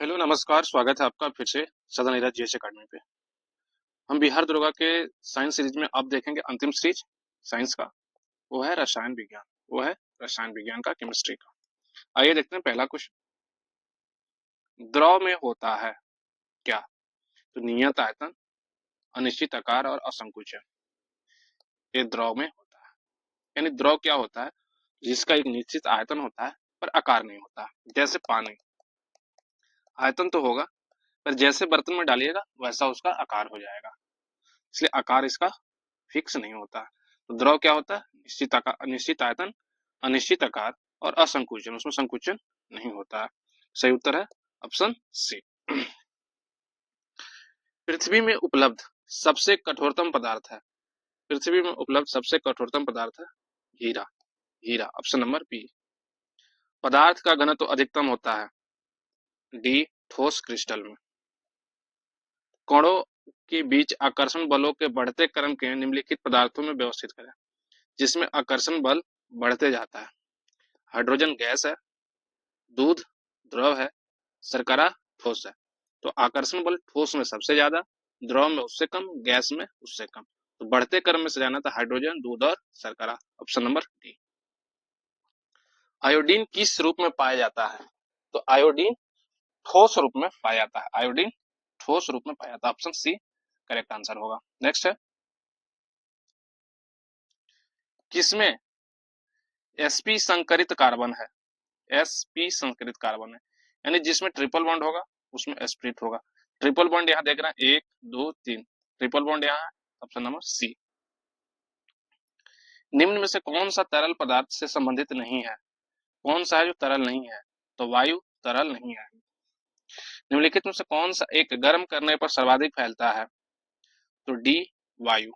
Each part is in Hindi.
हेलो नमस्कार, स्वागत है आपका फिर से सदन नीरज जीएस अकेडमी पे। हम बिहार दुर्गा के साइंस सीरीज में अब देखेंगे अंतिम सीरीज साइंस का। वो है रसायन विज्ञान। वो है रसायन विज्ञान का, केमिस्ट्री का। आइए देखते हैं पहला क्वेश्चन। द्रव में होता है क्या? तो नियत आयतन, अनिश्चित आकार और असंकुचन। ये द्रव में होता है। यानी द्रव क्या होता है? जिसका एक निश्चित आयतन होता है पर आकार नहीं होता। जैसे पानी, आयतन तो होगा पर जैसे बर्तन में डालिएगा वैसा उसका आकार हो जाएगा, इसलिए आकार इसका फिक्स नहीं होता। तो द्रव क्या होता है? निश्चित आकार, अनिश्चित आयतन, अनिश्चित आकार और असंकुचन। उसमें संकुचन नहीं होता है। सही उत्तर है ऑप्शन सी। पृथ्वी में उपलब्ध सबसे कठोरतम पदार्थ है। पृथ्वी में उपलब्ध सबसे कठोरतम पदार्थ है हीरा। हीरा, ऑप्शन नंबर बी। पदार्थ का घनत्व अधिकतम होता है डी, ठोस क्रिस्टल में। कणों के बीच आकर्षण बलों के बढ़ते क्रम के निम्नलिखित पदार्थों में व्यवस्थित करें। जिसमें आकर्षण बल बढ़ते जाता है। हाइड्रोजन गैस है, दूध द्रव है, शर्करा ठोस है। तो आकर्षण बल ठोस में सबसे ज्यादा, द्रव में उससे कम, गैस में उससे कम। तो बढ़ते क्रम में से जाना था हाइड्रोजन, दूध और शर्करा। Option number D. आयोडीन किस रूप में पाया जाता है? तो आयोडीन ठोस रूप में पाया जाता है। आयोडीन ठोस रूप में पाया जाता है। ऑप्शन सी करेक्ट आंसर होगा। नेक्स्ट है, किसमें sp संकरित कार्बन है? sp संकरित कार्बन है यानी जिसमें ट्रिपल बॉन्ड होगा उसमें sp होगा। ट्रिपल बॉन्ड यहाँ देख रहे हैं, 1 2 3 ट्रिपल बॉन्ड यहाँ है। Option number C. निम्न में से कौन सा तरल पदार्थ से संबंधित नहीं है? कौन सा है जो तरल नहीं है? तो वायु तरल नहीं है। निम्नलिखित में से कौन सा एक गर्म करने पर सर्वाधिक फैलता है? तो डी, वायु।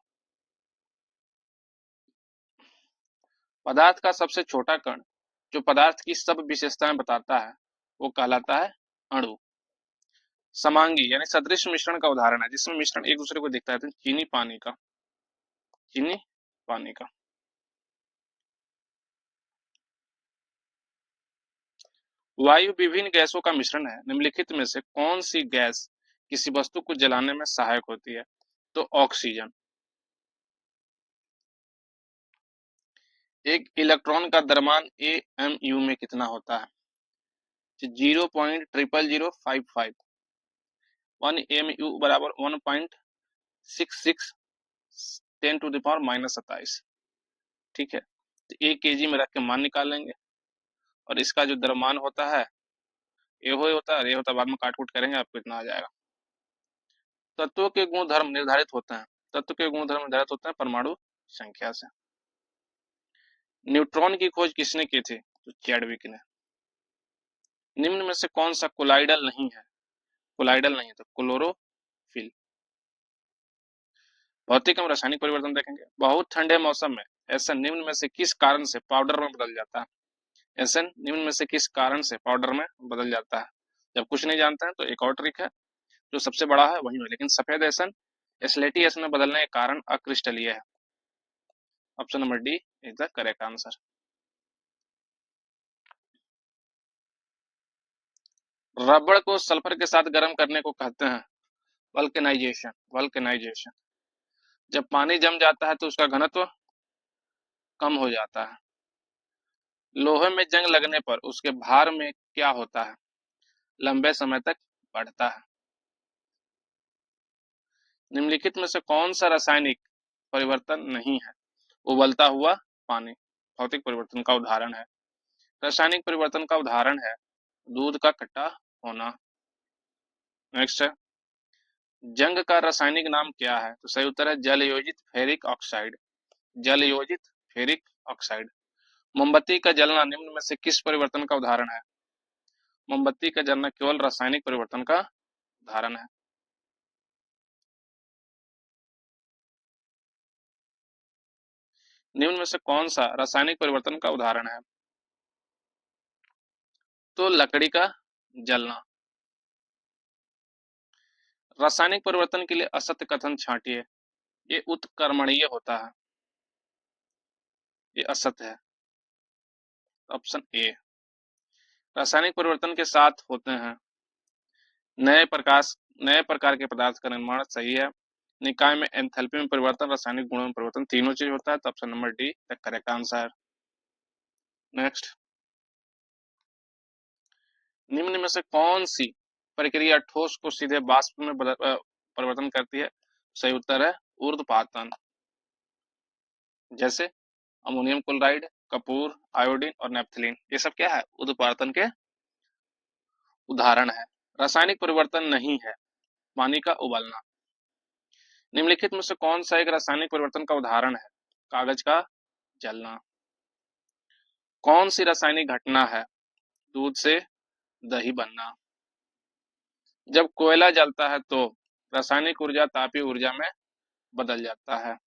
पदार्थ का सबसे छोटा कण जो पदार्थ की सब विशेषताएं बताता है वो कहलाता है अणु। समांगी यानी सदृश मिश्रण का उदाहरण है जिसमें मिश्रण एक दूसरे को दिखता है। तो चीनी पानी का, चीनी पानी का। वायु विभिन्न गैसों का मिश्रण है। निम्नलिखित में से कौन सी गैस किसी वस्तु को जलाने में सहायक होती है? तो ऑक्सीजन। एक इलेक्ट्रॉन का द्रव्यमान AMU में कितना होता है? 0.00055। 1 AMU बराबर 1.66 10⁻⁻27। ठीक है, तो 1 kg में रख के मान निकाल लेंगे और इसका जो द्रव्यमान होता है ये होता है, ये होता है, बाद में काट कूट करेंगे आपको इतना आ जाएगा। तत्वों के गुणधर्म निर्धारित होते हैं। तत्व के गुणधर्म निर्धारित होते हैं परमाणु संख्या से। न्यूट्रॉन की खोज किसने की थी? तो चैडविक ने। निम्न में से कौन सा कोलाइडल नहीं है? कोलाइडल नहीं है तो क्लोरोफिल। भौतिक एवं रासायनिक परिवर्तन देखेंगे। बहुत ठंडे मौसम में एसन निम्न में से किस कारण से पाउडर में बदल जाता है? एसन निम्न में से किस कारण से पाउडर में बदल जाता है? जब कुछ नहीं जानते हैं तो एक और ट्रिक है, जो सबसे बड़ा है वही है, लेकिन सफेद एसन स्लेटी एसन में बदलने के कारण अक्रिस्टलीय है। Option number D is the correct answer. रबड़ को सल्फर के साथ गर्म करने को कहते हैं वल्केनाइजेशन। वल्केनाइजेशन। जब पानी जम जाता है तो उसका घनत्व कम हो जाता है। लोहे में जंग लगने पर उसके भार में क्या होता है? लंबे समय तक बढ़ता है। निम्नलिखित में से कौन सा रासायनिक परिवर्तन नहीं है? उबलता हुआ पानी भौतिक परिवर्तन का उदाहरण है। रासायनिक परिवर्तन का उदाहरण है दूध का खट्टा होना। नेक्स्ट है, जंग का रासायनिक नाम क्या है? तो सही उत्तर है जल योजित फेरिक ऑक्साइड। जल योजित फेरिक ऑक्साइड। मोमबत्ती का जलना निम्न में से किस परिवर्तन का उदाहरण है? मोमबत्ती का जलना केवल रासायनिक परिवर्तन का उदाहरण है। निम्न में से कौन सा रासायनिक परिवर्तन का उदाहरण है? तो लकड़ी का जलना। रासायनिक परिवर्तन के लिए असत्य कथन छांटिए। ये उत्क्रमणीय होता है, ये असत्य है। Option A. रासायनिक परिवर्तन के साथ होते हैं नए प्रकार के पदार्थ का निर्माण, सही है। निकाय में एंथैल्पी में परिवर्तन, रासायनिक गुणों में परिवर्तन, तीनों चीज होता है, तो option number D the correct answer. Next, निम्न में से कौन सी प्रक्रिया ठोस को सीधे वाष्प में परिवर्तन करती है? सही उत्तर है ऊर्ध्वपातन। जैसे अमोनियम क्लोराइड, कपूर, आयोडीन और नेपथलीन, ये सब क्या है? ऊर्ध्वपातन के उदाहरण है। रासायनिक परिवर्तन नहीं है पानी का उबलना। निम्नलिखित में से कौन सा एक रासायनिक परिवर्तन का उदाहरण है? कागज का जलना। कौन सी रासायनिक घटना है दूध से दही बनना? जब कोयला जलता है तो रासायनिक ऊर्जा तापीय ऊर्जा में बदल जाता है।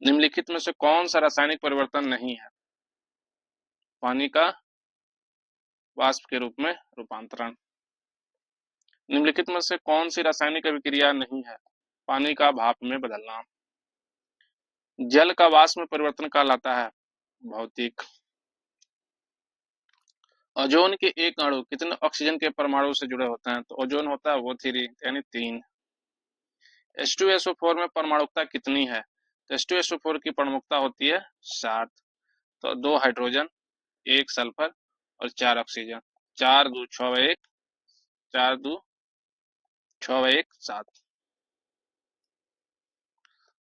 निम्नलिखित में से कौन सा रासायनिक परिवर्तन नहीं है? पानी का वाष्प के रूप में रूपांतरण। निम्नलिखित में से कौन सी रासायनिक अभिक्रिया नहीं है? पानी का भाप में बदलना। जल का वाष्प में परिवर्तन कहलाता है भौतिक। ओजोन के एक अणु कितने ऑक्सीजन के परमाणु से जुड़े होते हैं? तो ओजोन होता है O3 यानी 3। H2SO4 में परमाणुकता कितनी है? तो H2SO4 की परमाणुकता होती है 7। तो 2 हाइड्रोजन, 1 सल्फर और 4 ऑक्सीजन। 4 2 6 1, 4 2 6 1 7।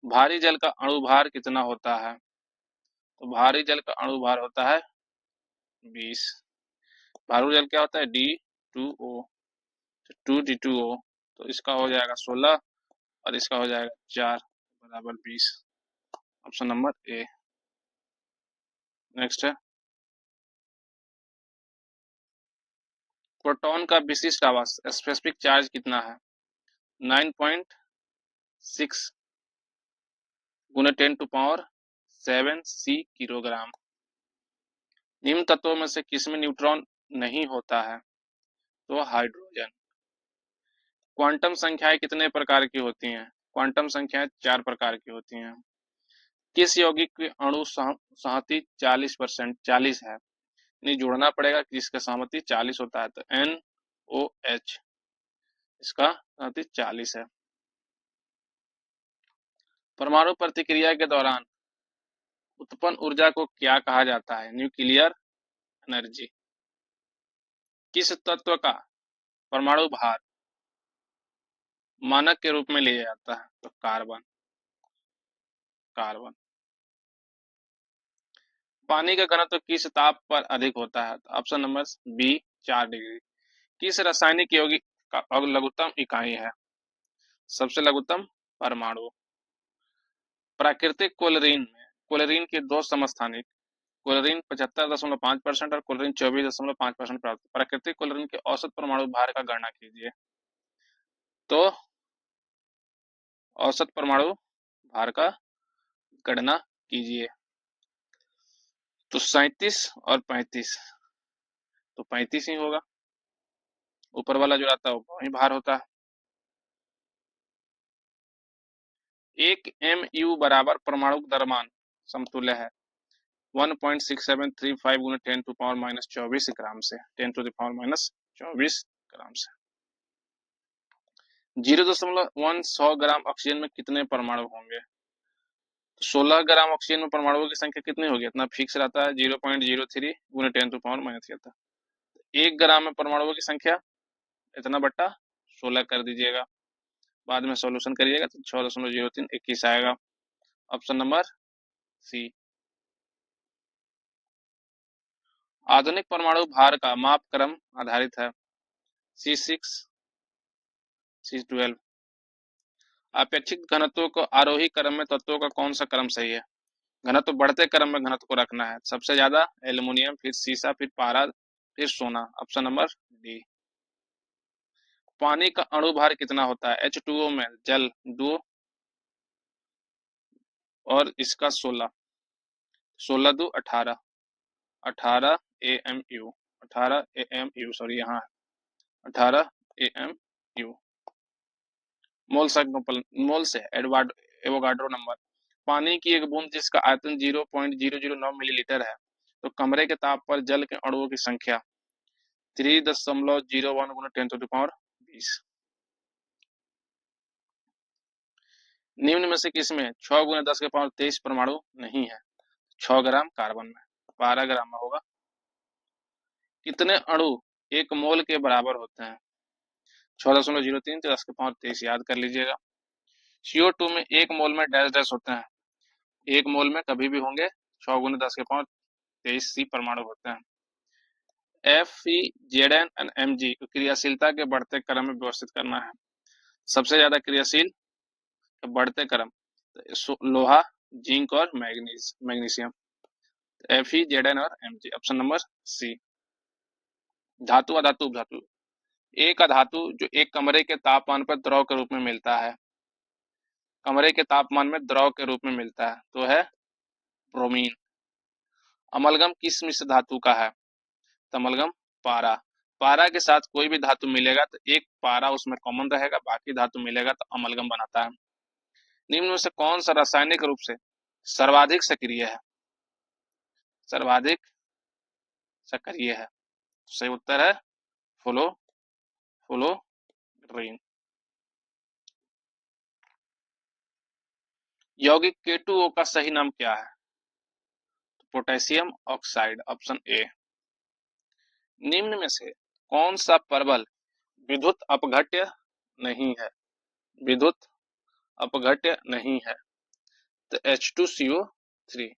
भारी जल का अणुभार कितना होता है? तो भारी जल का अणुभार होता है 20। भारी जल क्या होता है? D2O, 2D2O, तो इसका हो जाएगा 16 और इसका हो जाएगा 4 बराबर 20। Option number A. नेक्स्ट है, प्रोटॉन का विशिष्ट आवास स्पेसिफिक चार्ज कितना है? 9.6 गुना 10⁻7 C किलोग्राम। निम्न तत्वों में से किसमें न्यूट्रॉन नहीं होता है? तो हाइड्रोजन। क्वांटम संख्याएं कितने प्रकार की होती हैं? क्वांटम संख्याएं 4 प्रकार की होती हैं। किस यौगिक की अणु सहमति 40% है? नहीं जोड़ना पड़ेगा कि इसका सहमति 40 होता है, तो NOH इसका सहमति 40 है। परमाणु प्रतिक्रिया के दौरान उत्पन्न ऊर्जा को क्या कहा जाता है? Nuclear energy. किस तत्व का परमाणु भार मानक के रूप में लिया जाता है? तो कार्बन। पानी का घनत्व किस ताप पर अधिक होता है? तो ऑप्शन नंबर बी 4 डिग्री। किस रासायनिक यौगिक का लघुत्तम इकाई है? सबसे लघुत्तम परमाणु। प्राकृतिक क्लोरीन के दो समस्थानिक क्लोरीन 75.5% और क्लोरीन 24.5% प्राप्त। प्राकृतिक क्लोरीन के औसत परमाणु भार का गणना कीजिए। तो औसत परमाणु भार का गणना कीजिए। तो 37 और 35, तो 35 ही होगा। ऊपर वाला जो आता है वही भार होता है। 1 MU बराबर परमाणु द्रव्यमान समतुल्य है 1.6735 गुना 10⁻⁻24 ग्राम से, 10⁻⁻24 ग्राम से। 0.1 ग्राम ऑक्सीजन में कितने परमाणु होंगे? 16 ग्राम ऑक्सीजन में परमाणुओं की संख्या कितनी होगी? इतना फिक्स रहता है 0.03 गुना 10⁻⁻3। 1 ग्राम में परमाणुओं की संख्या इतना बट्टा 16 कर दीजिएगा, बाद में सॉल्यूशन करिएगा तो 6.03 21 आएगा। Option number C. आधुनिक परमाणु भार का माप क्रम आधारित है C6 C12। अपेक्षित घनत्व को आरोही क्रम में तत्वों का कौन सा क्रम सही है? घनत्व बढ़ते क्रम में घनत्व को रखना है। सबसे ज्यादा एल्युमिनियम, फिर सीसा, फिर पारा, फिर सोना। Option number D. पानी का अणु भार कितना होता है? H2O में जल 2 और इसका 16, 16 2 18, 18 AMU, 18 AMU, सॉरी यहाँ 18 AMU। मोल से एवोगाड्रो नंबर। पानी की एक बूंद जिसका आयतन 0.009 मिलीलीटर है, तो कमरे के ताप पर जल के अणुओं की संख्या 3.01 गुना 10⁻20 20। निम्न में से किसमें 6 गुना 10 के पावर 23 परमाणु नहीं है? 6 ग्राम कार्बन में, 12 ग्राम में होगा। कितने अणु 1 मोल के बराबर होते हैं? 6.03 10 के पावर 23 याद कर लीजिएगा। CO2 में 1 मोल में डैश डैश होते हैं, 1 मोल में कभी भी होंगे 6 गुना 10 के पावर 23 सी परमाणु होते हैं। Fe, Zn और Mg को क्रियाशीलता के बढ़ते क्रम में व्यवस्थित करना है। सबसे ज्यादा क्रियाशील बढ़ते क्रम लोहा, जिंक और मैग्नीशियम। Fe, Zn और Mg, ऑप्शन नंबर सी। धातु अधातु उपधातु। एक अधातु जो एक कमरे के तापमान पर द्रव के रूप में मिलता है, कमरे के तापमान में द्रव के रूप में मिलता है, तो है ब्रोमीन। अमलगम किस मिश्र धातु का है? अमलगम पारा। पारा के साथ कोई भी धातु मिलेगा तो एक पारा उसमें कॉमन रहेगा, बाकी धातु मिलेगा तो अमलगम बनाता है। निम्न में से कौन सा रासायनिक रूप से सर्वाधिक सक्रिय है? सर्वाधिक सक्रिय है, सही उत्तर है फ्लोरीन। यौगिक K2O का सही नाम क्या है? Potassium oxide, option A. निम्न में से कौन सा परवल विद्युत अपघट्य नहीं है? विद्युत अपघट्य नहीं है, तो H2CO3।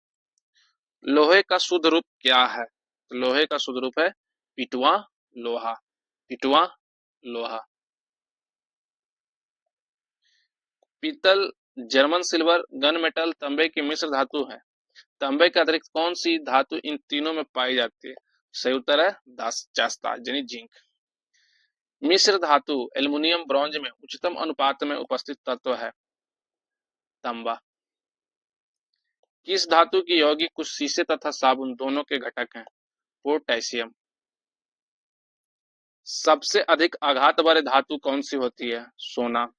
लोहे का शुद्ध रूप क्या है? तो लोहे का शुद्ध रूप है पिटवा लोहा, पिटवा लोहा। पीतल, जर्मन सिल्वर, गन मेटल, तांबे की मिश्र धातु है। तांबे के अतिरिक्त कौन सी धातु इन तीनों में पाई जाती है? सही उत्तर है जास्ता यानी जिंक। मिश्र धातु एल्युमिनियम ब्रॉन्ज में उच्चतम अनुपात में उपस्थित तत्व है? तांबा। किस धातु की यौगिक कुछ शीशे तथा साबुन दोनों के घटक हैं? पोटेशियम। सबसे अधिक आघात वाली धातु कौन सी होती है? सोना।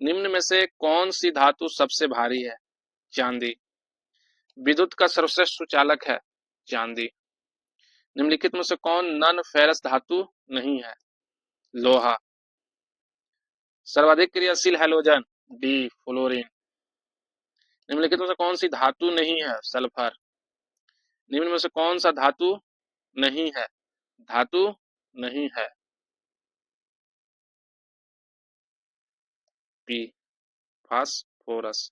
निम्न में से कौन सी धातु सबसे भारी है? चांदी। विद्युत का सर्वश्रेष्ठ सुचालक है? चांदी। निम्नलिखित में से कौन नॉन फेरस धातु नहीं है? लोहा। सर्वाधिक क्रियाशील हैलोजन? D, fluorine. निम्नलिखित में से कौन सी धातु नहीं है? सल्फर। निम्न में से कौन सा धातु नहीं है? धातु नहीं है, पी, फास्फोरस।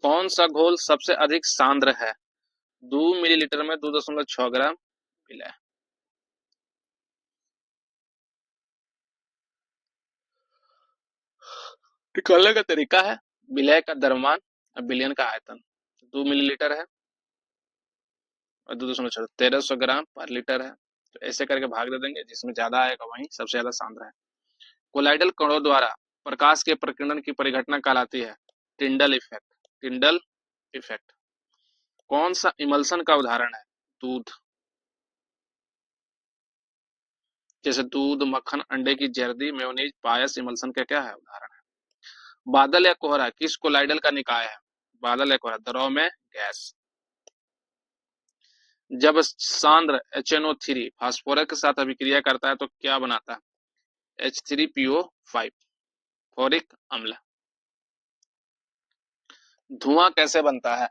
कौन सा घोल सबसे अधिक सांद्र है? 2 मिलीलीटर में 2.6 ग्राम विलय। निकालने का तरीका है विलय का द्रव्यमान और विलयन का आयतन। 2 मिलीलीटर है और 2.6 1300 ग्राम पर लीटर है, तो ऐसे करके भाग दे देंगे, जिसमें ज्यादा आएगा वही सबसे ज्यादा सांद्र है। कोलाइडल कणों द्वारा प्रकाश के प्रकीर्णन की परिघटना कहलाती है? Tyndall effect, Tyndall effect. कौन सा इमल्सन का उदाहरण है? दूध। जैसे दूध, मक्खन, अंडे की जर्दी, मेयोनीज, पायस इमल्सन का क्या है? उदाहरण है। बादल या कोहरा किस कोलाइडल का निकाय है? बादल या कोहरा द्रव में गैस। जब सांद्र HNO3 फास्फोरस के साथ अभिक्रिया करता है तो क्या बनाता है? H3PO5, फोरिक अम्ल। धुआं कैसे बनता है?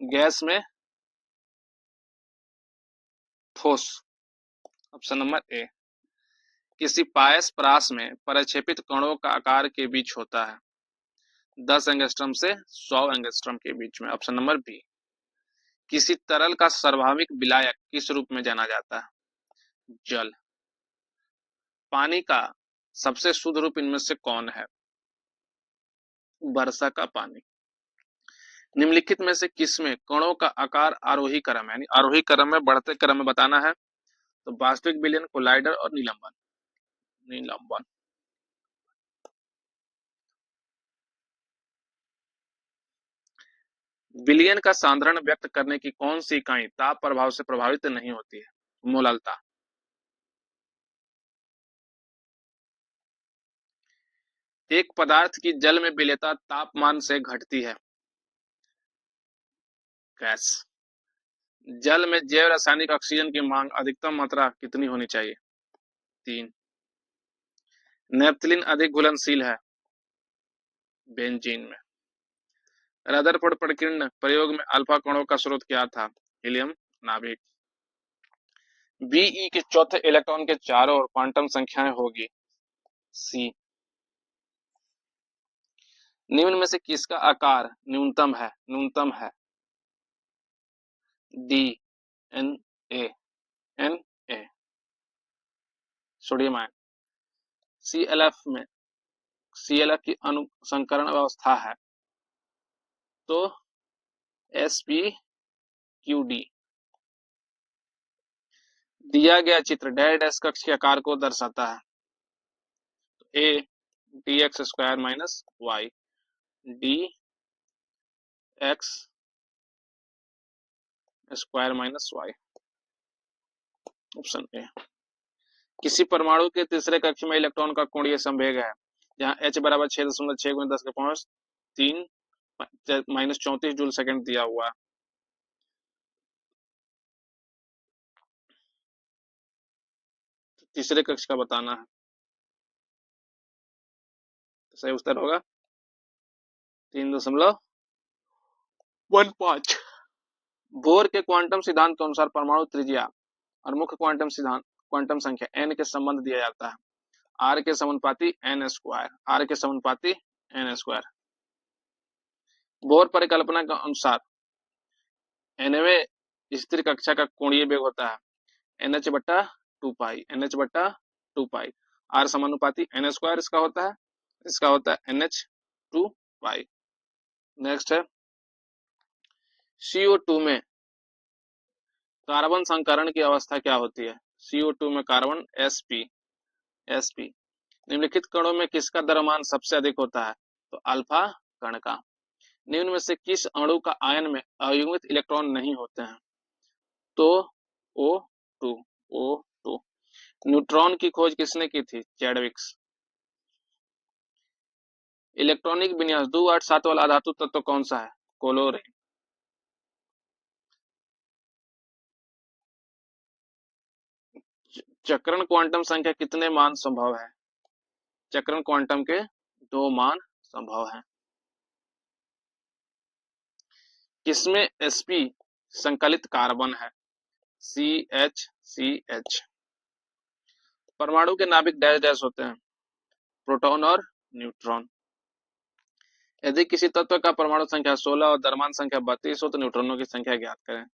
गैस में ठोस, ऑप्शन नंबर ए। किसी पायस परास में प्रक्षेपित कणों का आकार के बीच होता है? 10 एंगस्ट्रम से 100 एंगस्ट्रम के बीच में, ऑप्शन नंबर बी। किसी तरल का सर्वाधिक विलायक किस रूप में जाना जाता है? जल। पानी का सबसे शुद्ध रूप इनमें से कौन है? वर्षा का पानी। निम्नलिखित में से किसमें कणों का आकार आरोही क्रम है, यानी आरोही क्रम में बढ़ते क्रम में बताना है? तो वास्तविक विलयन, कोलाइडर और निलंबन। निलंबन। विलयन का सांद्रण व्यक्त करने की कौन सी इकाई ताप प्रभाव से प्रभावित नहीं होती है? मोलालता। एक पदार्थ की जल में विलेयता तापमान से घटती है? गैस। जल में जैव रासायनिक ऑक्सीजन की मांग अधिकतम मात्रा कितनी होनी चाहिए? 3। नेपथलीन अधिक घुलनशील है बेंजीन में। रदरफोर्ड प्रकीर्ण प्रयोग में अल्फा कणों का स्रोत क्या था? हीलियम नाभिक। Be के चौथे इलेक्ट्रॉन के चारों ओर क्वांटम संख्याएं होगी? C। निम्न में से किसका आकार न्यूनतम है? D Na sodium ion. CLF की अनुसंकरण अवस्था है तो sp_qd। दिया गया चित्र डैश कक्ष के आकार को दर्शाता है। A dx² minus y dx² minus y। Option A. किसी परमाणु के तीसरे कक्ष में इलेक्ट्रॉन का कोणीय संवेग है जहां h बराबर 6.6 × 10⁻³ माइनस 34 जूल सेकंड दिया हुआ है। तीसरे कक्ष का बताना है। सही उत्तर होगा 3.15। बोर के क्वांटम सिद्धांत के अनुसार परमाणु त्रिज्या और मुख्य क्वांटम संख्या n के संबंध दिया जाता है r के समानुपाती n²। बोर परिकल्पना के अनुसार nवें स्थिर कक्षा का कोणीय वेग होता है nh/2π। r समानुपाती n² इसका होता है nh/2π। नेक्स्ट है CO2 में कार्बन संकरण की अवस्था क्या होती है? CO2 में कार्बन sp। निम्नलिखित कणों में किसका द्रव्यमान सबसे अधिक होता है? तो अल्फा कण का। निम्न में से किस अणु का आयन में अयुग्मित इलेक्ट्रॉन नहीं होते हैं? तो O2। न्यूट्रॉन की खोज किसने की थी? चैडविक्स। इलेक्ट्रॉनिक विन्यास 2, 8, 7 वाला धातु तत्व कौन सा है? क्लोरीन। चक्रण क्वांटम संख्या कितने मान संभव है? चक्रण क्वांटम के 2 मान संभव है। किसमें sp संकलित कार्बन है? CH। परमाणु के नाभिक डैश होते हैं प्रोटॉन और न्यूट्रॉन। यदि किसी तत्व का परमाणु संख्या 16 और द्रव्यमान संख्या 32 हो तो न्यूट्रॉनों की संख्या ज्ञात करें।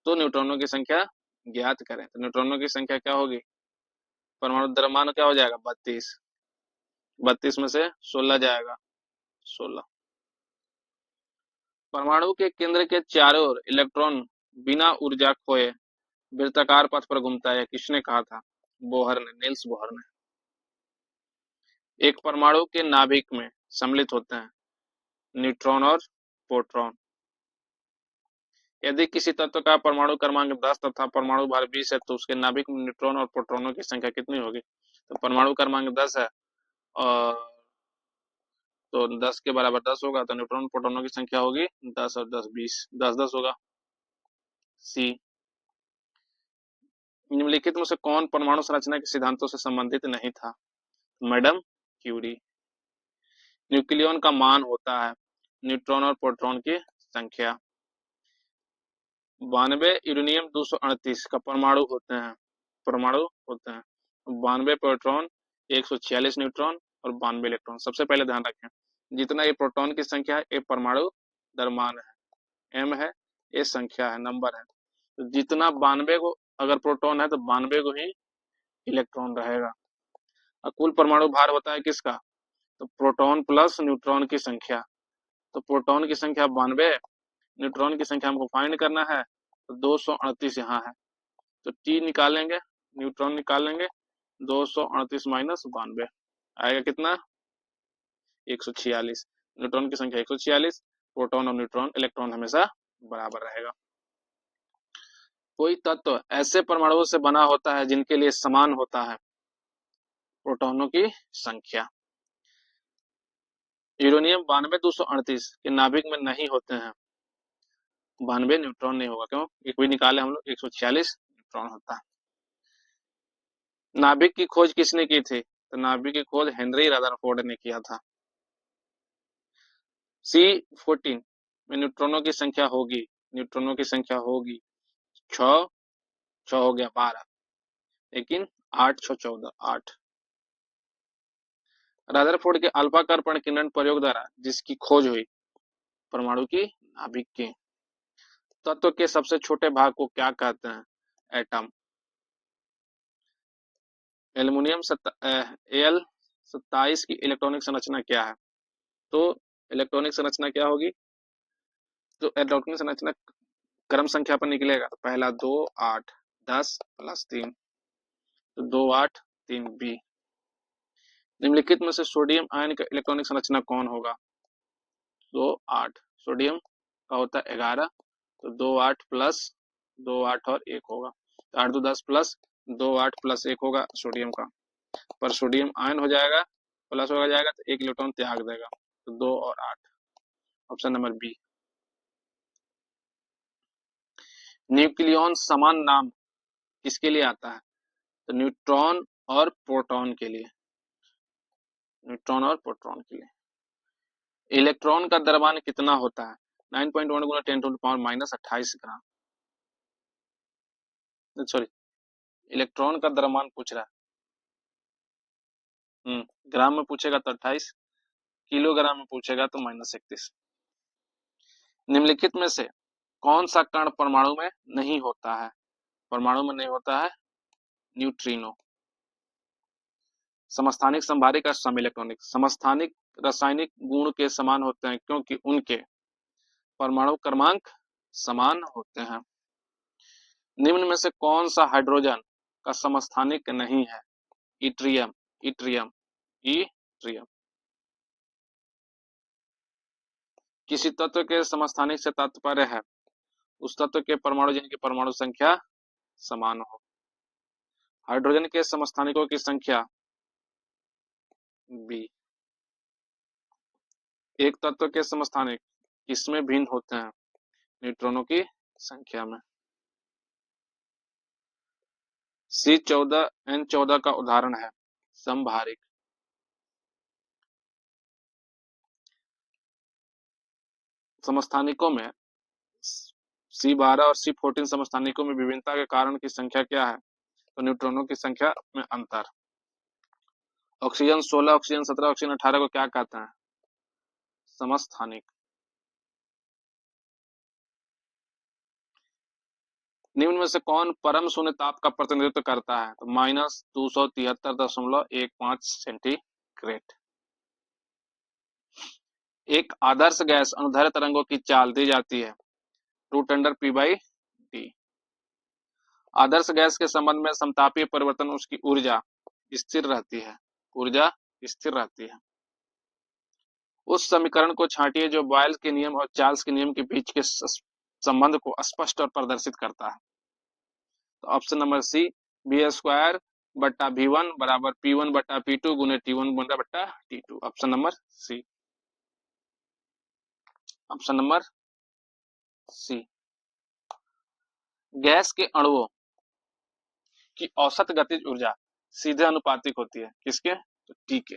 तो न्यूट्रॉनों की संख्या क्या होगी? परमाणु द्रव्यमान क्या हो जाएगा? 32 में से 16 जाएगा 16। परमाणु के केंद्र के चारों ओर इलेक्ट्रॉन बिना ऊर्जा खोए वृत्ताकार पथ पर घूमता है। किसने कहा था? नील्स बोहर ने। एक परमाणु के नाभिक में सम्मिलित होते हैं न्यूट्रॉन और प्रोटॉन। यदि किसी तत्व का परमाणु क्रमांक 10 तथा परमाणु भार 20 है तो उसके नाभिक में न्यूट्रॉन और प्रोटॉनों की संख्या कितनी होगी? तो परमाणु क्रमांक 10 है और तो 10 के बराबर 10 होगा तो न्यूट्रॉन प्रोटॉनों की संख्या होगी 10 और 10 20, 10 होगा। सी। निम्नलिखित में से कौन परमाणु संरचना के सिद्धांतों से संबंधित नहीं था? Madam Curie. न्यूक्लियॉन का मान होता है न्यूट्रॉन और प्रोटॉन की संख्या। 92 यूरेनियम 238 का परमाणु होते हैं 92 प्रोटॉन, 146 न्यूट्रॉन और 92 इलेक्ट्रॉन। सबसे पहले ध्यान रखें जितना ये प्रोटॉन की संख्या है ये परमाणु द्रव्यमान है, m है, ये संख्या है, नंबर है। तो जितना 92 को अगर प्रोटॉन है तो 92 को ही इलेक्ट्रॉन रहेगा। और कुल परमाणु भार होता है किसका? तो प्रोटॉन प्लस न्यूट्रॉन की संख्या। तो प्रोटॉन की संख्या 92, न्यूट्रॉन की संख्या हमको फाइंड करना है तो 238 यहाँ है तो टी निकालेंगे, न्यूट्रॉन निकालेंगे, 238 माइनस 92 आएगा कितना? 146। न्यूट्रॉन की संख्या 146, प्रोटॉन और न्यूट्रॉन इलेक्ट्रॉन हमेशा बराबर रहेगा। कोई तत्व ऐसे परमाणुओं से बना होता है जिनके लिए समान होता है प्रोटॉनों की संख्या। यूरेनियम 92 238 के नाभिक में नहीं होते हैं 92 न्यूट्रॉन नहीं होगा, क्यों? एक भी निकाले हम लोग 146 न्यूट्रॉन होता है। नाभिक की खोज किसने की थी? तो नाभिक की खोज हेनरी रदरफोर्ड ने किया था। C14 में न्यूट्रॉनों की संख्या होगी, न्यूट्रॉनों की संख्या होगी 6, 6 हो गया 12, लेकिन 8 6 14 8। रदरफोर्ड के अल्फा कर्पण किरण प्रयोग द्वारा जिसकी खोज हुई, परमाणु की नाभिक की। तत्व के सबसे छोटे भाग को क्या कहते हैं? एटम। एल्युमिनियम Al27 की इलेक्ट्रॉनिक संरचना क्या है? तो इलेक्ट्रॉनिक संरचना क्या होगी? तो इलेक्ट्रॉनिक संरचना क्रम संख्या पर निकलेगा, तो पहला 2 8 10 प्लस 3, तो 2 8 3 बी। निम्नलिखित में से सोडियम आयन का इलेक्ट्रॉनिक संरचना कौन होगा? 2 8, सोडियम का होता है 11, तो 2 8 प्लस 2 8 और 1 होगा, तो 8 2 10 प्लस 2 8 प्लस 1 होगा सोडियम का, पर सोडियम आयन हो जाएगा, प्लस हो जाएगा तो 1 इलेक्ट्रॉन त्याग देगा, तो 2 और 8। Option number B. न्यूक्लियॉन समान नाम किसके लिए आता है? तो न्यूट्रॉन और प्रोटॉन के लिए, न्यूट्रॉन और प्रोटॉन के लिए। इलेक्ट्रॉन का द्रव्यमान कितना होता है? 9.1 गुना 10 to the power minus 28 gram. Sorry, electron का द्रव्यमान पूछ रहा है। ग्राम में पूछेगा तो 28, किलोग्राम में पूछेगा तो -31। निम्नलिखित में से कौन सा कण परमाणु में नहीं होता है? परमाणु में नहीं होता है न्यूट्रिनो। समस्थानिक संभारिक और सम इलेक्ट्रॉनिक। समस्थानिक रासायनिक गुण के समान होते हैं क्योंकि उनके परमाणु क्रमांक समान होते हैं। निम्न में से कौन सा हाइड्रोजन का समस्थानिक नहीं है? Yttrium, yttrium, yttrium. किसी तत्व के समस्थानिक से तात्पर्य है उस तत्व के परमाणु जिनकी परमाणु संख्या समान हो। हाइड्रोजन के समस्थानिकों की संख्या बी। एक तत्व के समस्थानिक किसमें भिन्न होते हैं? न्यूट्रॉनों की संख्या में। C14 N14 का उदाहरण है समभारिक। समस्थानिकों में C12 और C14 समस्थानिकों में विभिन्नता के कारण की संख्या क्या है? तो न्यूट्रॉनों की संख्या में अंतर। ऑक्सीजन 16, ऑक्सीजन 17, ऑक्सीजन 18 को क्या कहते हैं? समस्थानिक। निम्न में से कौन परम शून्य ताप का प्रतिनिधित्व करता है? तो -273.15 सेंटीग्रेड। एक आदर्श गैस अनुदैर्ध्य तरंगों की चाल दी जाती है √P/d। आदर्श गैस के संबंध में समतापीय परिवर्तन उसकी ऊर्जा स्थिर रहती है, ऊर्जा स्थिर रहती है। उस समीकरण को छांटिए जो बॉयल्स के नियम और चार्ल्स के नियम के बीच के संबंध को स्पष्ट और प्रदर्शित करता है। तो ऑप्शन नंबर सी, b² बट्टा v1 बराबर p1 बट्टा p2 गुने t1 बट्टा t2। Option number C, option number C. Gas के अणुओं की औसत गतिज ऊर्जा सीधे अनुपातिक होती है किसके? तो टी के।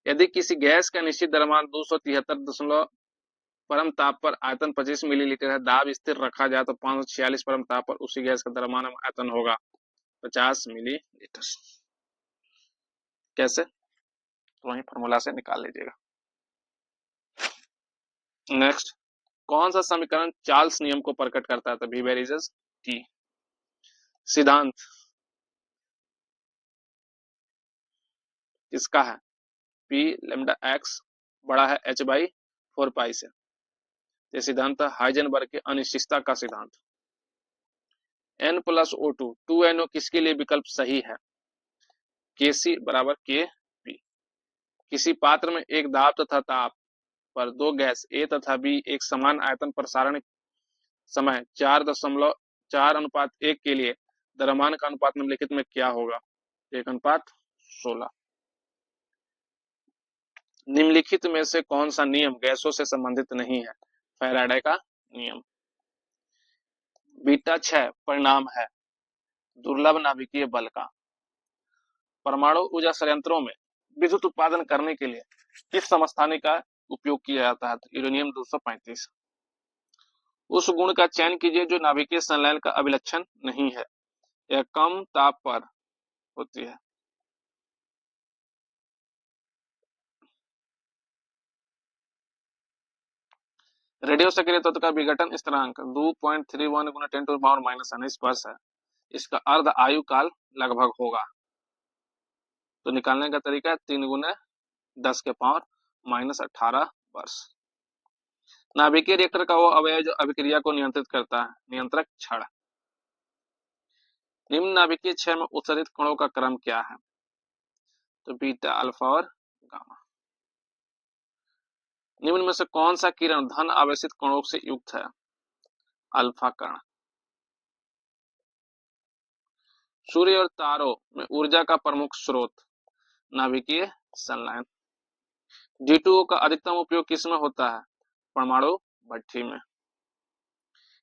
यदि किसी गैस का निश्चित द्रव्यमान 273 परम ताप पर आयतन 25 मिलीलीटर है, दाब स्थिर रखा जाए तो 546 परम ताप पर उसी गैस का द्रव्यमान आयतन होगा 50 मिलीलीटर। कैसे? तो वही फॉर्मूला से निकाल लीजिएगा। नेक्स्ट, कौन सा समीकरण चार्ल्स नियम को प्रकट करता है? तो V वेरिजेस T। सिद्धांत किसका है? P लैम्डा x बड़ा है h/4 पाई से। ये सिद्धांत हाइजेनबर्ग के अनिश्चितता का सिद्धांत। N+O2 2NO किसके लिए विकल्प सही है? Kc बराबर Kp। किसी पात्र में एक दाब तथा ताप पर दो गैस A तथा B एक समान आयतन प्रसारण समय 4.4:1 के लिए द्रव्यमान का अनुपात निम्नलिखित में क्या होगा? 1:16। निम्नलिखित में से कौन सा नियम गैसों से संबंधित नहीं है? फैराडे का नियम। बीटा 6 परिणाम है दुर्लभ नाभिकीय बल का। परमाणु ऊर्जा संयंत्रों में विद्युत उत्पादन करने के लिए किस समस्थानिक का उपयोग किया जाता है? तो यूरेनियम 235। उस गुण का चयन कीजिए जो नाभिकीय संलयन का अभिलक्षण नहीं है, यह कम ताप पर होती है। रेडियो सक्रिय तत्व का विघटन स्थिरांक 2.31 गुना 10 टू द पावर -19 है। इसका अर्ध आयु काल लगभग होगा, तो निकालने का तरीका है 3 गुना 10 के पावर -18 वर्ष। नाभिकीय रिएक्टर का वो अवयव जो अभिक्रिया को नियंत्रित करता है, नियंत्रक छड़। निम्न नाभिकीय क्षय में उत्सर्जित कणों का क्रम क्या है? तो बीटा, अल्फा और गामा। निम्न में से कौन सा किरण धन आवेशित कणों से युक्त है? अल्फा कण। सूर्य और तारों में ऊर्जा का प्रमुख स्रोत नाभिकीय संलयन। G2O का अधिकतम उपयोग किसमें होता है? परमाणु भट्ठी में।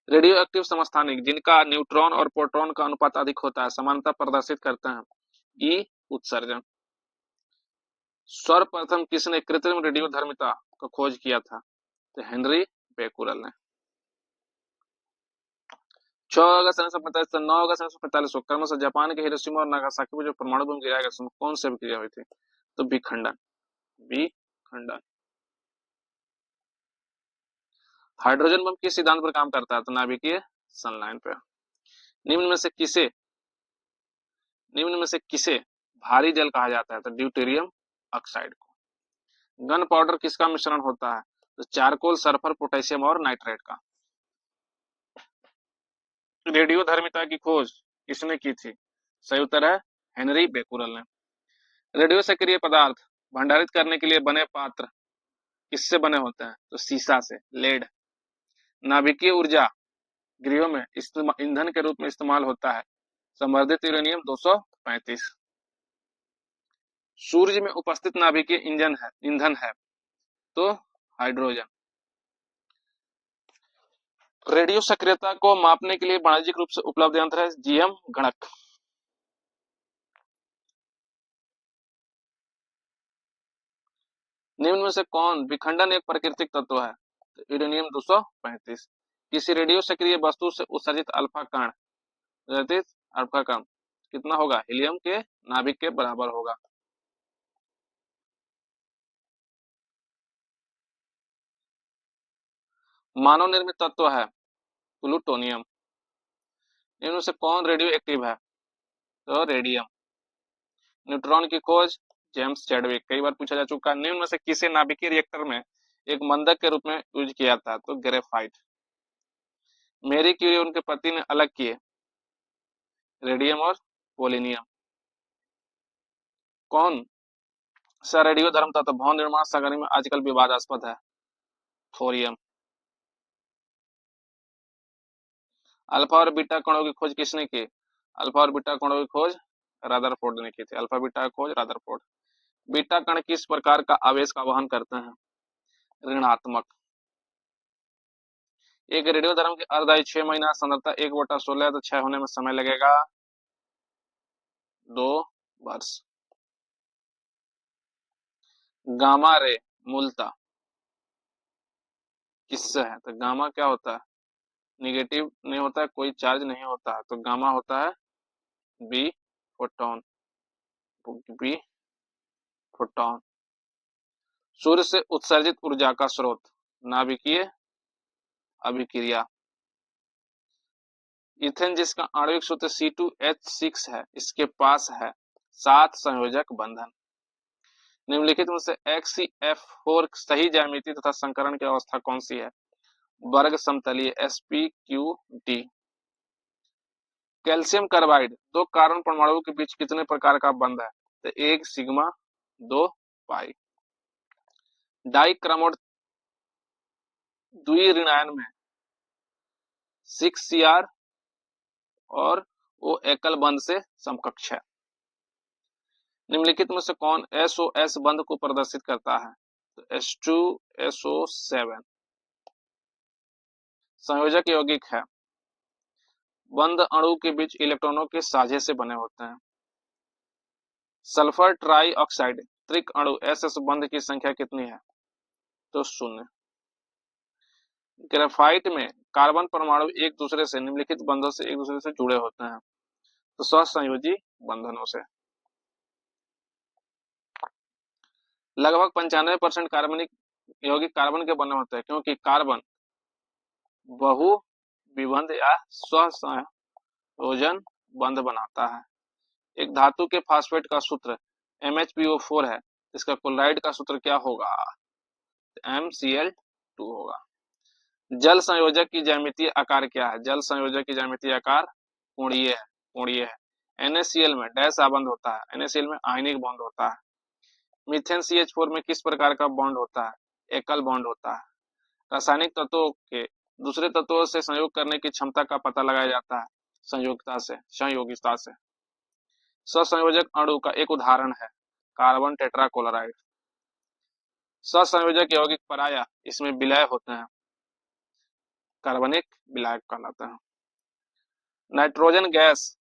रेडियो एक्टिव समस्थानिक जिनका न्यूट्रॉन और प्रोटॉन का अनुपात अधिक होता है समानता प्रदर्शित करते हैं। ई उत्सर्जन। सर्वप्रथम किसने कृत्रिम रेडियो धर्मिता का खोज किया था? तो हेनरी बेकुरल ने। 6 अगस्त 1945 से 9 अगस्त 1945 को क्रमशः जापान के हिरोशिमा और नागासाकी में जो परमाणु बम गिराया गया कौन सी अभिक्रिया हुई थी? तो विखंडन। विखंडन। हाइड्रोजन बम किस सिद्धांत पर काम करता है? तो नाभिकीय संलयन पर। निम्न में से किसे भारी जल कहा जाता है? तो ड्यूटेरियम ऑक्साइड को। गन पाउडर किसका मिश्रण होता है? तो चारकोल, सल्फर, पोटेशियम और नाइट्रेट का। रेडियो धर्मिता की खोज किसने की थी? सही उत्तर है हेनरी बेकुरल ने। रेडियो सक्रिय पदार्थ भंडारित करने के लिए बने पात्र किससे बने होते हैं? तो सीसा से, लेड। नाभिकीय ऊर्जा गृहों में ईंधन के रूप में इस्तेमाल होता है संवर्धित यूरेनियम 235। सूर्य में उपस्थित नाभिकीय ईंधन है तो हाइड्रोजन। रेडियो सक्रियता को मापने के लिए वाणिज्यिक रूप से उपलब्ध यंत्र है जीएम गणक। निम्न में से कौन विखंडन एक प्राकृतिक तत्व है? तो यूरेनियम 235। किसी रेडियो सक्रिय वस्तु से उत्सर्जित अल्फा कण कितना होगा? हीलियम के नाभिक के बराबर होगा। मानव निर्मित तत्व है प्लूटोनियम। इनमें से कौन रेडियो एक्टिव है? तो रेडियम। न्यूट्रॉन की खोज जेम्स चैडविक, कई बार पूछा जा चुका। निम्न में से किसे नाभिकीय रिएक्टर में एक मंदक के रूप में यूज किया था? तो ग्रेफाइट। मेरी क्यूरी उनके पति ने अलग किए रेडियम और पोलिनियम। कौन सा रेडियो धर्म तत्व भवन निर्माण सामग्री में आजकल विवादास्पद है? थोरियम। अल्फा और बीटा कणों की खोज किसने की? अल्फा और बीटा कणों की खोज रदरफोर्ड ने की थी। अल्फा बीटा की खोज रदरफोर्ड। बीटा कण किस प्रकार का आवेश का वहन करते हैं? ऋणात्मक। एक रेडियो धर्म की अर्धायु 6 महीना, सांद्रता 1/16 तो 6 होने में समय लगेगा 2 वर्ष। गामा रे मूलतः किससे है? तो गामा क्या होता है? निगेटिव नहीं होता है, कोई चार्ज नहीं होता है, तो गामा होता है बी फोटोन। बी फोटोन। सूर्य से उत्सर्जित ऊर्जा का स्रोत नाभिकीय अभिक्रिया। इथेन जिसका आणविक सूत्र C2H6 है, इसके पास है 7 संयोजक बंधन। निम्नलिखित में से XCF4 सही ज्यामिति तथा संकरण की अवस्था कौन सी है? वर्ग समतलीय sp-q-d। कैल्शियम कार्बाइड 2 कार्बन परमाणुओं के बीच कितने प्रकार का बंध है? तो 1 सिग्मा 2 पाई। डाइक्रमोड द्विऋणायन में 6Cr और वो एकल बंध से समकक्ष है। निम्नलिखित में से कौन SOS बंध को प्रदर्शित करता है? तो H2SO7। संयोजक यौगिक है, बंद अणु के बीच इलेक्ट्रॉनों के साझे से बने होते हैं। सल्फर ट्राई ऑक्साइड त्रिक अणु SS बंध की संख्या कितनी है? तो 0। ग्रेफाइट में कार्बन परमाणु एक दूसरे से निम्नलिखित बंधों से एक दूसरे से जुड़े होते हैं, तो सहसंयोजी बंधनों से। लगभग 95% कार्बनिक यौगिक कार्बन के बने होते हैं, क्योंकि कार्बन बहु विबंध या स्वसंयोजन बंध बनाता है। एक धातु के फास्फेट का सूत्र MHPO4 है, इसका क्लोराइड का सूत्र क्या होगा? MCl2 होगा। जल संयोजक की ज्यामितीय आकार क्या है? जल संयोजक की ज्यामितीय आकार कोणीय है, कोणीय है। NaCl में डैश आबंध होता है, NaCl में आयनिक बॉन्ड होता है। मीथेन CH4 में किस प्रकार का बॉन्ड होता है? एकल बॉन्ड होता है। रासायनिक तत्वों के दूसरे तत्वों से संयोग करने की क्षमता का पता लगाया जाता है संयोगिता से। सहसंयोजक अणु का एक उदाहरण है कार्बन टेट्राक्लोराइड। सहसंयोजक यौगिक पराया इसमें विलय होते हैं, कार्बनिक विलायक कहलाते हैं। नाइट्रोजन गैस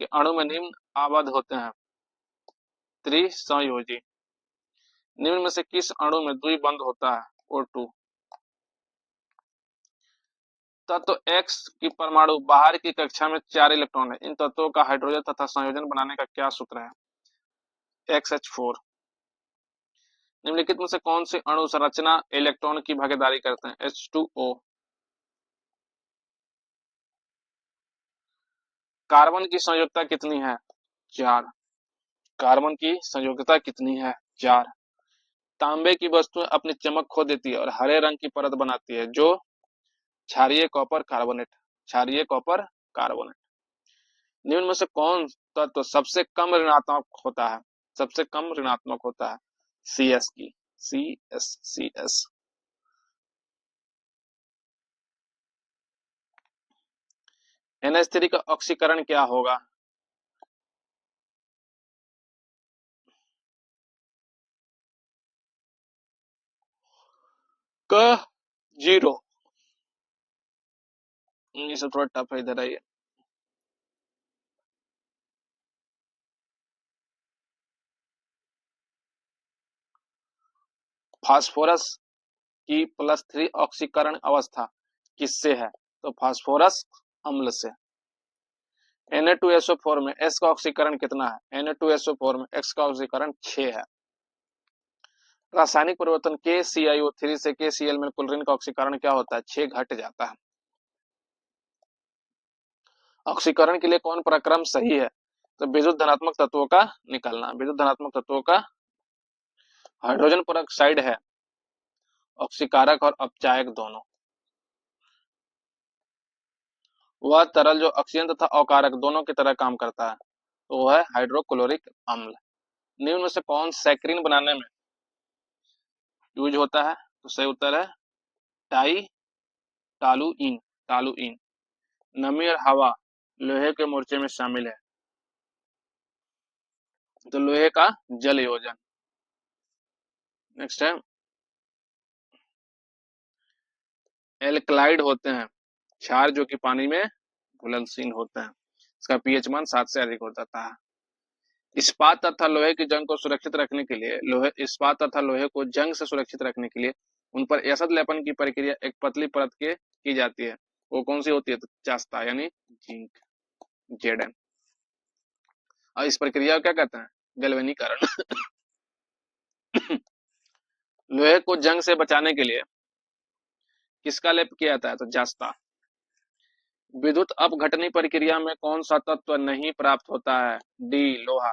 के अणु में निम्न आबद्ध होते हैं त्रिसंयोजी। निम्न में से किस अणु में द्विबंध होता है? O2। तत्व X की परमाणु बाहर की कक्षा में 4 इलेक्ट्रॉन है, इन तत्वों का हाइड्रोजन तथा संयोजन बनाने का क्या सूत्र है? XH4। निम्नलिखित में से कौन से अणु संरचना इलेक्ट्रॉन की भागीदारी करते हैं? H2O। कार्बन की संयोगिता कितनी है? 4। कार्बन की संयोगिता कितनी है? 4। तांबे की वस्तुएं अपनी चमक खो देती है और हरे रंग की परत बनाती है, जो क्षारीय कॉपर कार्बोनेट। क्षारीय कॉपर कार्बोनेट। निम्न में से कौन तत्व सबसे कम ऋणात्मक होता है? सबसे कम ऋणात्मक होता है CS की, CS। NH3 का ऑक्सीकरण क्या होगा? क 0। ये सब थोड़ा टफ है, इधर आइए। फास्फोरस की +3 ऑक्सीकरण अवस्था किससे है? तो फास्फोरस अम्ल से। Na2SO4 में S का ऑक्सीकरण कितना है? Na2SO4 में X का ऑक्सीकरण 6 है। रासायनिक परिवर्तन KClO3 से KCl में क्लोरीन का ऑक्सीकरण क्या होता है? 6 घट जाता है। ऑक्सीकरण के लिए कौन प्रक्रम सही है? तो विद्युत धनात्मक तत्वों का निकलना। विद्युत धनात्मक तत्वों का हाइड्रोजन परऑक्साइड है ऑक्सीकारक और अपचायक दोनों। वह तरल जो ऑक्सीजन तथा अकारक दोनों की तरह काम करता है, तो वह है हाइड्रोक्लोरिक अम्ल। निम्न में से कौन सैकरीन बनाने में यूज होता है? तो सही उत्तर है टालुइन। टालुइन। नमी और हवा लोहे के मोर्चे में शामिल है, तो लोहे का जल योजन। नेक्स्ट है एल्कलाइड होते हैं क्षार जो कि पानी में घुलनशील होते हैं, इसका pH मान 7 से अधिक होता है। इस्पात तथा लोहे की जंग को सुरक्षित रखने के लिए इस्पात तथा लोहे को जंग से सुरक्षित रखने के लिए उन पर एसद लेपन की प्रक्रिया एक पतली परत के की जाती है, वो कौन सी होती है? तो चास्ता यानी जिंक, Zn। और इस प्रक्रिया को क्या कहते हैं? गैल्वेनीकरण। लोहे को जंग से बचाने के लिए किसका लेप किया जाता है? तो जास्ता। विद्युत अपघटनी प्रक्रिया में कौन सा तत्व नहीं प्राप्त होता है? डी लोहा।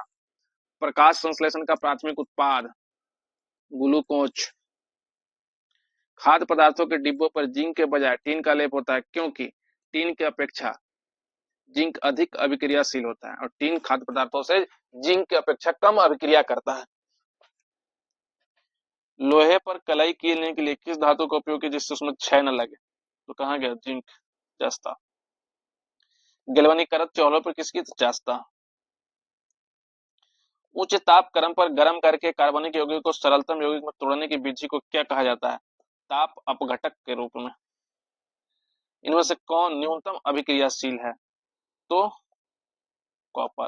प्रकाश संश्लेषण का प्राथमिक उत्पाद ग्लूकोज। खाद्य पदार्थों के डिब्बों पर जिंक के बजाय टीन का लेप होता है, क्योंकि टीन की अपेक्षा जिंक अधिक अभिक्रियाशील होता है और टीन खाद्य पदार्थों से जिंक की अपेक्षा कम अभिक्रिया करता है। लोहे पर कलाई कीलने के लिए किस धातु का उपयोग किया जिससे उसमें क्षय न लगे? तो कहाँ गया? जिंक, जस्ता। गैल्वेनीकरण चौलों पर किसकी? जास्ता। उच्च ताप क्रम पर गर्म करके कार्बनिक यौगिक को सरलतम यौगिक में तोड़ने की विधि को क्या कहा जाता है? ताप अपघटक के रूप में। इनमें से कौन न्यूनतम अभिक्रियाशील है? तो कॉपर।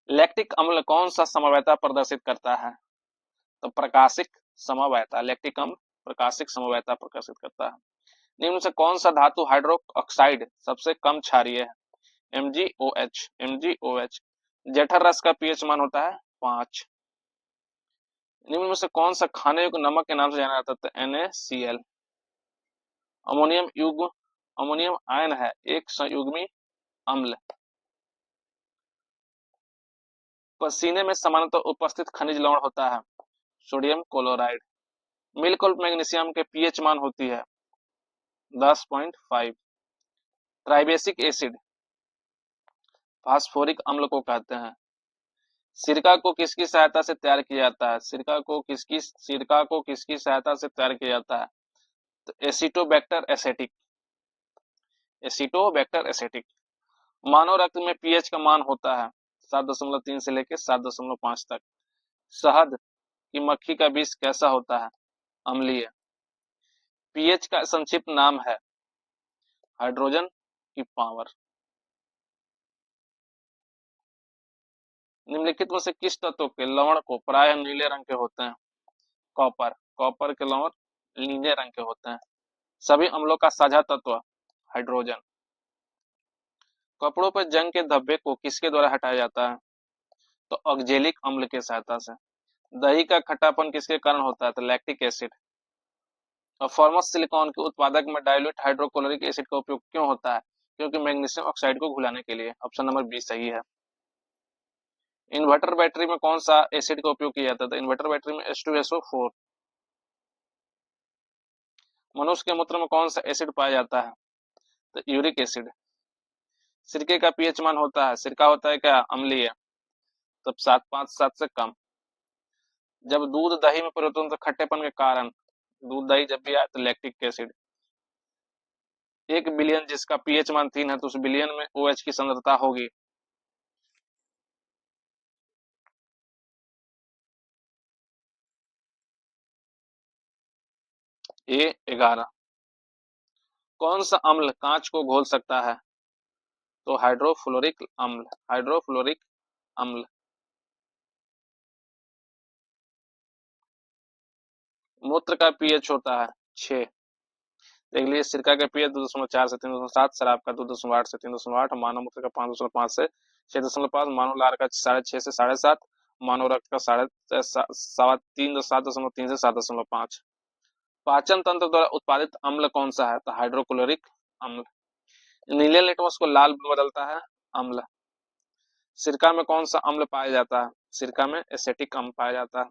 लैक्टिक अम्ल कौन सा समवायता प्रदर्शित करता है? तो प्रकाशिक समवायता। लैक्टिक अम्ल प्रकाशिक समवायता प्रकाशित करता है। निम्न से कौन सा धातु हाइड्रो ऑक्साइड सबसे कम क्षारीय है? MgOH। MgOH। जठर रस का पीएच मान होता है 5। निम्न में से कौन सा खाने योग्य नमक के नाम से जाना जाता है? NaCl। अमोनियम आयन है एक संयुग्मी अम्ल। पसीने में सामान्यतः उपस्थित खनिज लवण होता है सोडियम क्लोराइड। मिल्क और मैग्नीशियम के पीएच मान होती है 10.5। ट्राइबेसिक एसिड फास्फोरिक अम्ल को कहते हैं। सिरका को किसकी सहायता से तैयार किया जाता है? सिरका को किसकी सहायता से तैयार किया जाता है? तो एसिटोबैक्टर एसेटिक। Acetobacter aceti. मानव रक्त में पीएच का मान होता है 7.3 से लेकर 7.5 तक। शहद की मक्खी का विष कैसा होता है? अम्लीय। पीएच का संक्षिप्त नाम है हाइड्रोजन की पावर। निम्नलिखित में से किस तत्व के लवण को प्रायः नीले रंग के होते हैं? कॉपर। कॉपर के लवण नीले रंग के होते हैं। सभी अम्लों का साझा तत्व हाइड्रोजन। कपड़ों पर जंग के धब्बे को किसके द्वारा हटाया जाता है? तो ऑक्जेलिक अम्ल के सहायता से। दही का खट्टापन किसके कारण होता है? तो लैक्टिक एसिड। और फॉर्मस सिलिकॉन के उत्पादक में डाइल्यूट हाइड्रोक्लोरिक एसिड का उपयोग क्यों होता है? क्योंकि मैग्नीशियम ऑक्साइड को घुलाने के लिए। ऑप्शन नंबर बी सही है। इन्वर्टर बैटरी में कौन सा एसिड का उपयोग किया जाता है? इन्वर्टर बैटरी में H2SO4। मनुष्य के मूत्र में कौन सा एसिड पाया जाता है? तो यूरिक एसिड। सिरके का पीएच मान होता है, सिरका होता है क्या? अम्लीय। तब 7.5 से कम। जब दूध दही में परिवर्तन होता है खट्टेपन के कारण, दूध दही जब भी आए तो लैक्टिक एसिड। 1 बिलियन जिसका पीएच मान 3 है तो उस बिलियन में OH की सांद्रता होगी A11। कौन सा अम्ल कांच को घोल सकता है? तो हाइड्रोफ्लोरिक अम्ल। हाइड्रोफ्लोरिक अम्ल। मूत्र का पीएच होता है 6। देख लीजिए, सिरका का पीएच 2.4 से 3.7, शराब का 2.8 से 3.8, मानव मूत्र का 5.5 से 6.5, मानव लार का 6.5 से 7.5, मानव रक्त का 3.3 से 7.5। पाचन तंत्र द्वारा उत्पादित अम्ल कौन सा है? तो हाइड्रोक्लोरिक अम्ल। नीले लिटमस को लाल में बदलता है अम्ल। सिरका में कौन सा अम्ल पाया जाता है? सिरका में एसेटिक अम्ल पाया जाता है।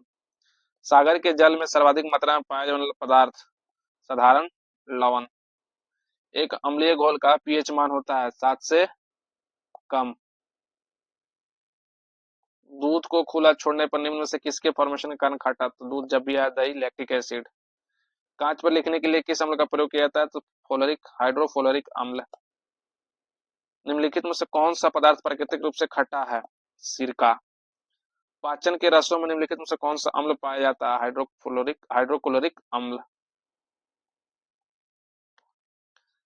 सागर के जल में सर्वाधिक मात्रा में पाया जाने वाला पदार्थ साधारण लवण। एक अम्लीय घोल का पीएच मान होता है 7 से कम। दूध को खुला छोड़ने पर निम्न में से किसके फॉर्मेशन के कारण खट्टा? तो दूध जब भी आए दही, लैक्टिक एसिड। कांच पर लिखने के लिए किस अम्ल का प्रयोग किया जाता है? तो हाइड्रोफ्लोरिक अम्ल। निम्नलिखित में से कौन सा पदार्थ प्राकृतिक रूप से खट्टा है? सिरका। पाचन के रसों में निम्नलिखित में से कौन सा अम्ल पाया जाता है? हाइड्रोक्लोरिक अम्ल।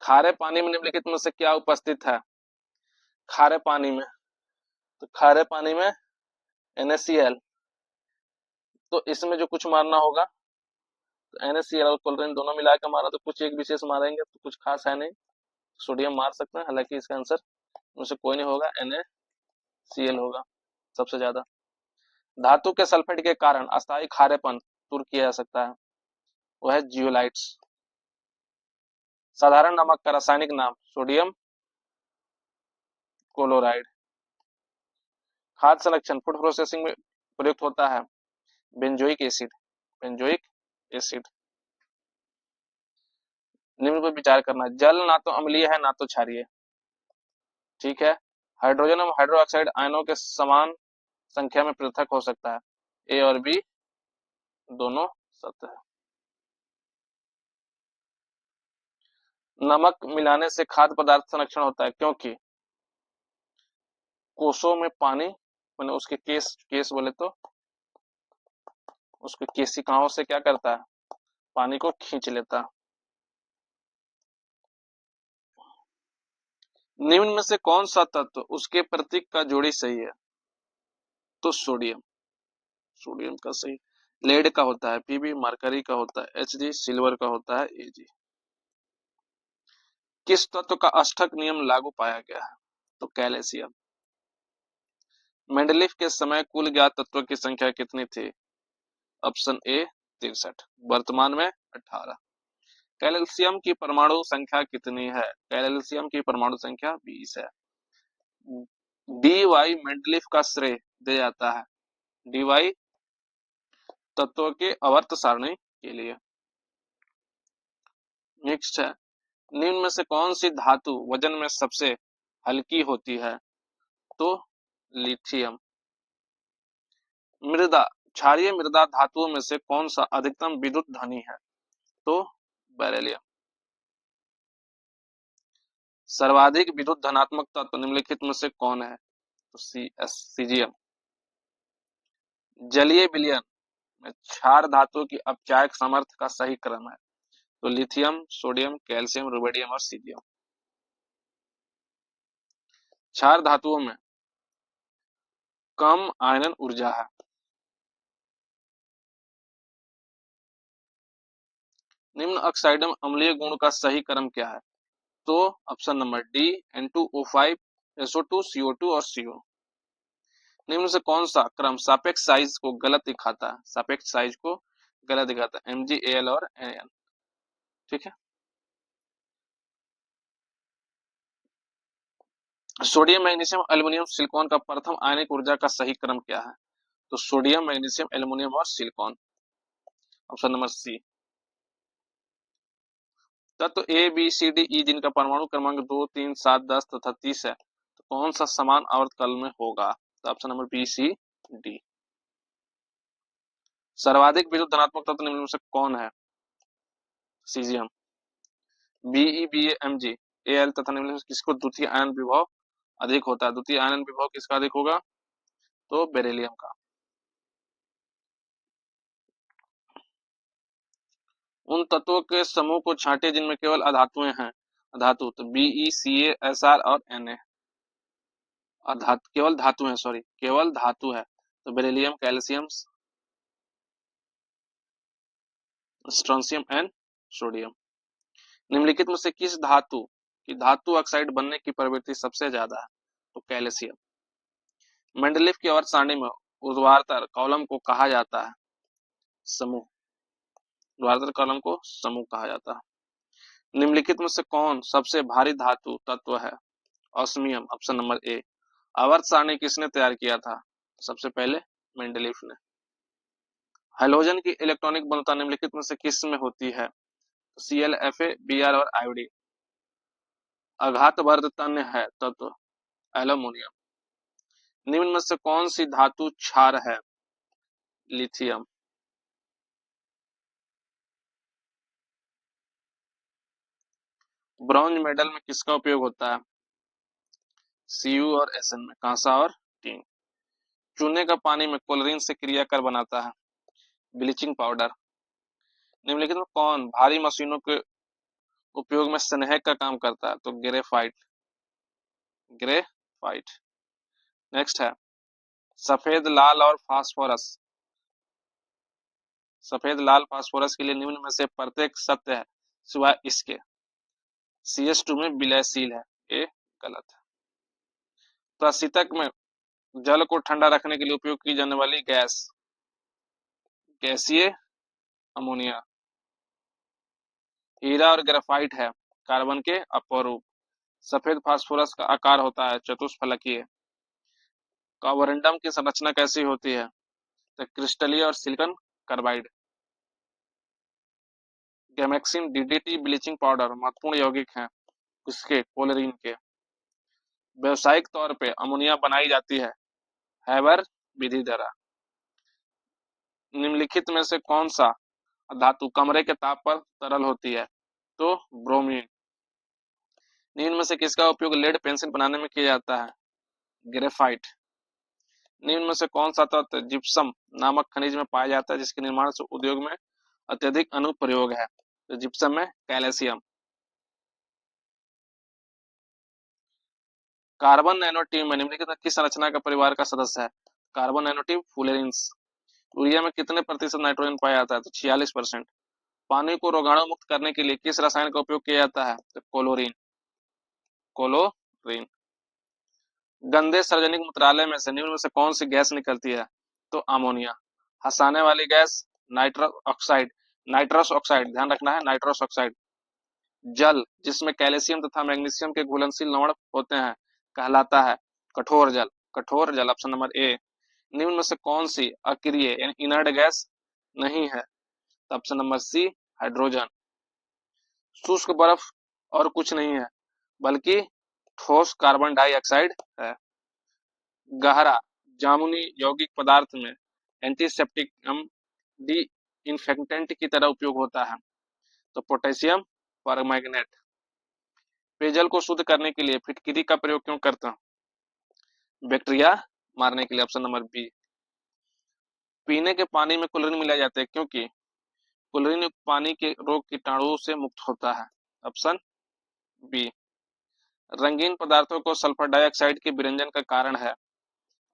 खारे पानी में निम्नलिखित में से क्या उपस्थित है? खारे पानी में, तो खारे पानी में NaCl। तो इसमें जो कुछ मारना होगा तो NaCl और क्लोरीन दोनों मिला के मारा तो कुछ एक विशेष मारेंगे तो कुछ खास है नहीं। सोडियम मार सकते हैं, हालांकि इसका आंसर उनसे कोई नहीं होगा, NaCl होगा सबसे ज्यादा। धातु के सल्फेट के कारण अस्थायी खारेपन दूर किया जा सकता है, वह है जियोलाइट्स। साधारण नमक का रासायनिक नाम सोडियम क्लोराइड। खाद्य संरक्षण फूड प्रोसेसिंग में प्रयुक्त होता है बेंजोइक एसिड। Benzoic acid. निम्न पर विचार करना, जल ना तो अम्लीय है ना तो क्षारीय, ठीक है। हाइड्रोजन और हाइड्रोक्साइड आयनों के समान संख्या में पृथक हो सकता है, ए और बी दोनों सत्य है। नमक मिलाने से खाद्य पदार्थ संरक्षण होता है क्योंकि कोषों में पानी, मैंने उसके केस बोले तो उसके केशिकाओं से क्या करता है? पानी को खींच लेता। निम्न में से कौन सा तत्व उसके प्रतीक का जोड़ी सही है? तो सोडियम। सोडियम का सही। लेड का होता है Pb, मरकरी का होता है Hg, सिल्वर का होता है Ag। किस तत्व का अष्टक नियम लागू पाया गया है? तो कैल्शियम। मेंडलीफ के समय कुल ज्ञात तत्वों की संख्या कितनी थी? ऑप्शन ए 63, वर्तमान में 18। कैल्शियम की परमाणु संख्या कितनी है? कैल्शियम की परमाणु संख्या 20 है। डी वाई मेंडलीफ का श्रेय दिया जाता है डी वाई तत्वों के आवर्त सारणी के लिए। नेक्स्ट है, निम्न में से कौन सी धातु वजन में सबसे हल्की होती है? तो लिथियम। मृदा, क्षारीय मृदा धातुओं में से कौन सा अधिकतम विद्युत धनी है? तो बेरिलियम। सर्वाधिक विद्युत धनात्मक तत्व निम्नलिखित में से कौन है? तो सीजियम। जलीय विलयन में क्षार धातुओं की अपचायक सामर्थ्य का सही क्रम है? तो लिथियम, सोडियम, कैल्शियम, रुबिडियम और सीजियम। क्षार धातुओं में कम आयनन ऊर्जा है। निम्न ऑक्साइड में अम्लीय गुण का सही क्रम क्या है? तो option number D N2O5, SO2, CO2 और CO। निम्न से कौन सा क्रम सापेक्ष साइज को गलत दिखाता है? सापेक्ष साइज को गलत दिखाता है MgAl और An। ठीक है। सोडियम, मैग्नीशियम, एल्युमिनियम, सिलिकॉन का प्रथम आयनिक ऊर्जा का सही क्रम क्या है? तो सोडियम, मैग्नीशियम, एल्युमिनियम और सिलिकॉन। Option number C. तत्व A B C D E जिनका परमाणु क्रमांक 2, 3, 7, 10 तथा 30 है, तो कौन सा समान आवर्तकाल में होगा? तो option number B C D. सर्वाधिक विद्युत धनात्मक तत्व निम्न में से कौन है? Caesium. BE, BA, MG, L तथा निम्न में किसको द्वितीय आयन विभव अधिक होता है? द्वितीय आयन विभव किसका अधिक होगा? तो बेरिलियम का। उन तत्वों के समूह को छांटे जिनमें केवल अधातुएं हैं। धातु तो बीई, सीए, एसआर और एनए। केवल धातु है, सॉरी केवल धातु है, तो beryllium, calcium, strontium and sodium. निम्नलिखित में से किस धातु की धातु ऑक्साइड बनने की प्रवृत्ति सबसे ज्यादा है? तो कैल्शियम। मेंडलीफ की आवर्त सारणी में ऊर्ध्वाधर कॉलम को कहा जाता है समूह। ऊर्ध्वाधर कॉलम को समूह कहा जाता है। निम्नलिखित में से कौन सबसे भारी धातु तत्व है? ऑस्मियम। Option number A. आवर्त सारणी किसने तैयार किया था? सबसे पहले मेंडलीफ ने। हाइड्रोजन की इलेक्ट्रॉनिक बंधुता निम्नलिखित में से किस में होती है? Cl, Fa, Br और आयोडीन। आघातवर्ध तन्य है तत्व एल्यूमिनियम। निम्न में से कौन सी धातु क्षार है? लिथियम। ब्रॉन्ज मेडल में किसका उपयोग होता है? Cu और Sn में, कांसा और टीन। चूने का पानी में क्लोरीन से क्रिया कर बनाता है ब्लीचिंग पाउडर। निम्नलिखित में कौन भारी मशीनों के उपयोग में स्नेहक का काम करता है? तो ग्रेफाइट। ग्रेफाइट। नेक्स्ट है, सफेद लाल और फास्फोरस। सफेद लाल फास्फोरस के लिए निम्न में से प्रत्येक सत्य है सिवाय इसके। CH2 में विलयशील है, ये गलत है। प्रशीतक में जल को ठंडा रखने के लिए उपयोग की जाने वाली गैस गैसीय अमोनिया। हीरा और ग्रेफाइट है कार्बन के अपरूप। सफेद फास्फोरस का आकार होता है चतुष्फलकीय। कार्बोरंडम की संरचना कैसी होती है? तो क्रिस्टलीय और silicon carbide. Gammexane, DDT, bleaching powder महत्वपूर्ण यौगिक हैं किसके? क्लोरीन के। व्यावसायिक तौर पे अमोनिया बनाई जाती है हैबर विधि द्वारा। निम्नलिखित में से कौन सा धातु कमरे के ताप पर तरल होती है? तो ब्रोमीन। निम्न में से किसका उपयोग लेड पेंसिल बनाने में किया जाता है? ग्रेफाइट। निम्न में से कौन सा तत्व जिप्सम नामक खनिज में पाया जाता है जिसके निर्माण से उद्योग में अत्यधिक अनुप्रयोग है। तो जिप्सम में कैल्शियम। कार्बन नैनोट्यूब में निम्नलिखित में किस संरचना का परिवार का सदस्य है? Carbon nanotube फुलेरिन्स। यूरिया में कितने प्रतिशत नाइट्रोजन पाया जाता है? तो 46%। पानी को रोगाणु मुक्त करने के लिए किस रसायन का उपयोग किया जाता है? तो क्लोरीन। क्लोरीन। गंदे सार्वजनिक मूत्रालय में से निम्न में से कौन सी गैस निकलती है? तो अमोनिया। हंसाने वाली gas nitrous oxide. Nitrous oxide ध्यान रखना है, नाइट्रस ऑक्साइड। जल जिसमें कैल्शियम तथा मैग्नीशियम के घुलनशील लवण होते हैं कहलाता है कठोर जल। कठोर जल ऑप्शन नंबर ए। निम्न में से कौन सी अक्रिय यानी इनर्ट गैस नहीं है? तो ऑप्शन नंबर सी हाइड्रोजन। शुष्क बर्फ और कुछ नहीं है बल्कि ठोस कार्बन डाइऑक्साइड है। गहरा जामुनी यौगिक पदार्थ में एंटीसेप्टिक डी इन्फेक्टेंट की तरह उपयोग होता है। तो पोटेशियम परमैंगनेट। पेयजल को शुद्ध करने के लिए फिटकिरी का प्रयोग क्यों करते हैं? बैक्टीरिया मारने के लिए ऑप्शन नंबर बी। पीने के पानी में क्लोरीन मिलाए जाते हैं क्योंकि क्लोरीन युक्त पानी के रोग कीटाणुओं से मुक्त होता है। Option B. रंगीन पदार्थों को सल्फर डाइऑक्साइड के विरंजन का कारण है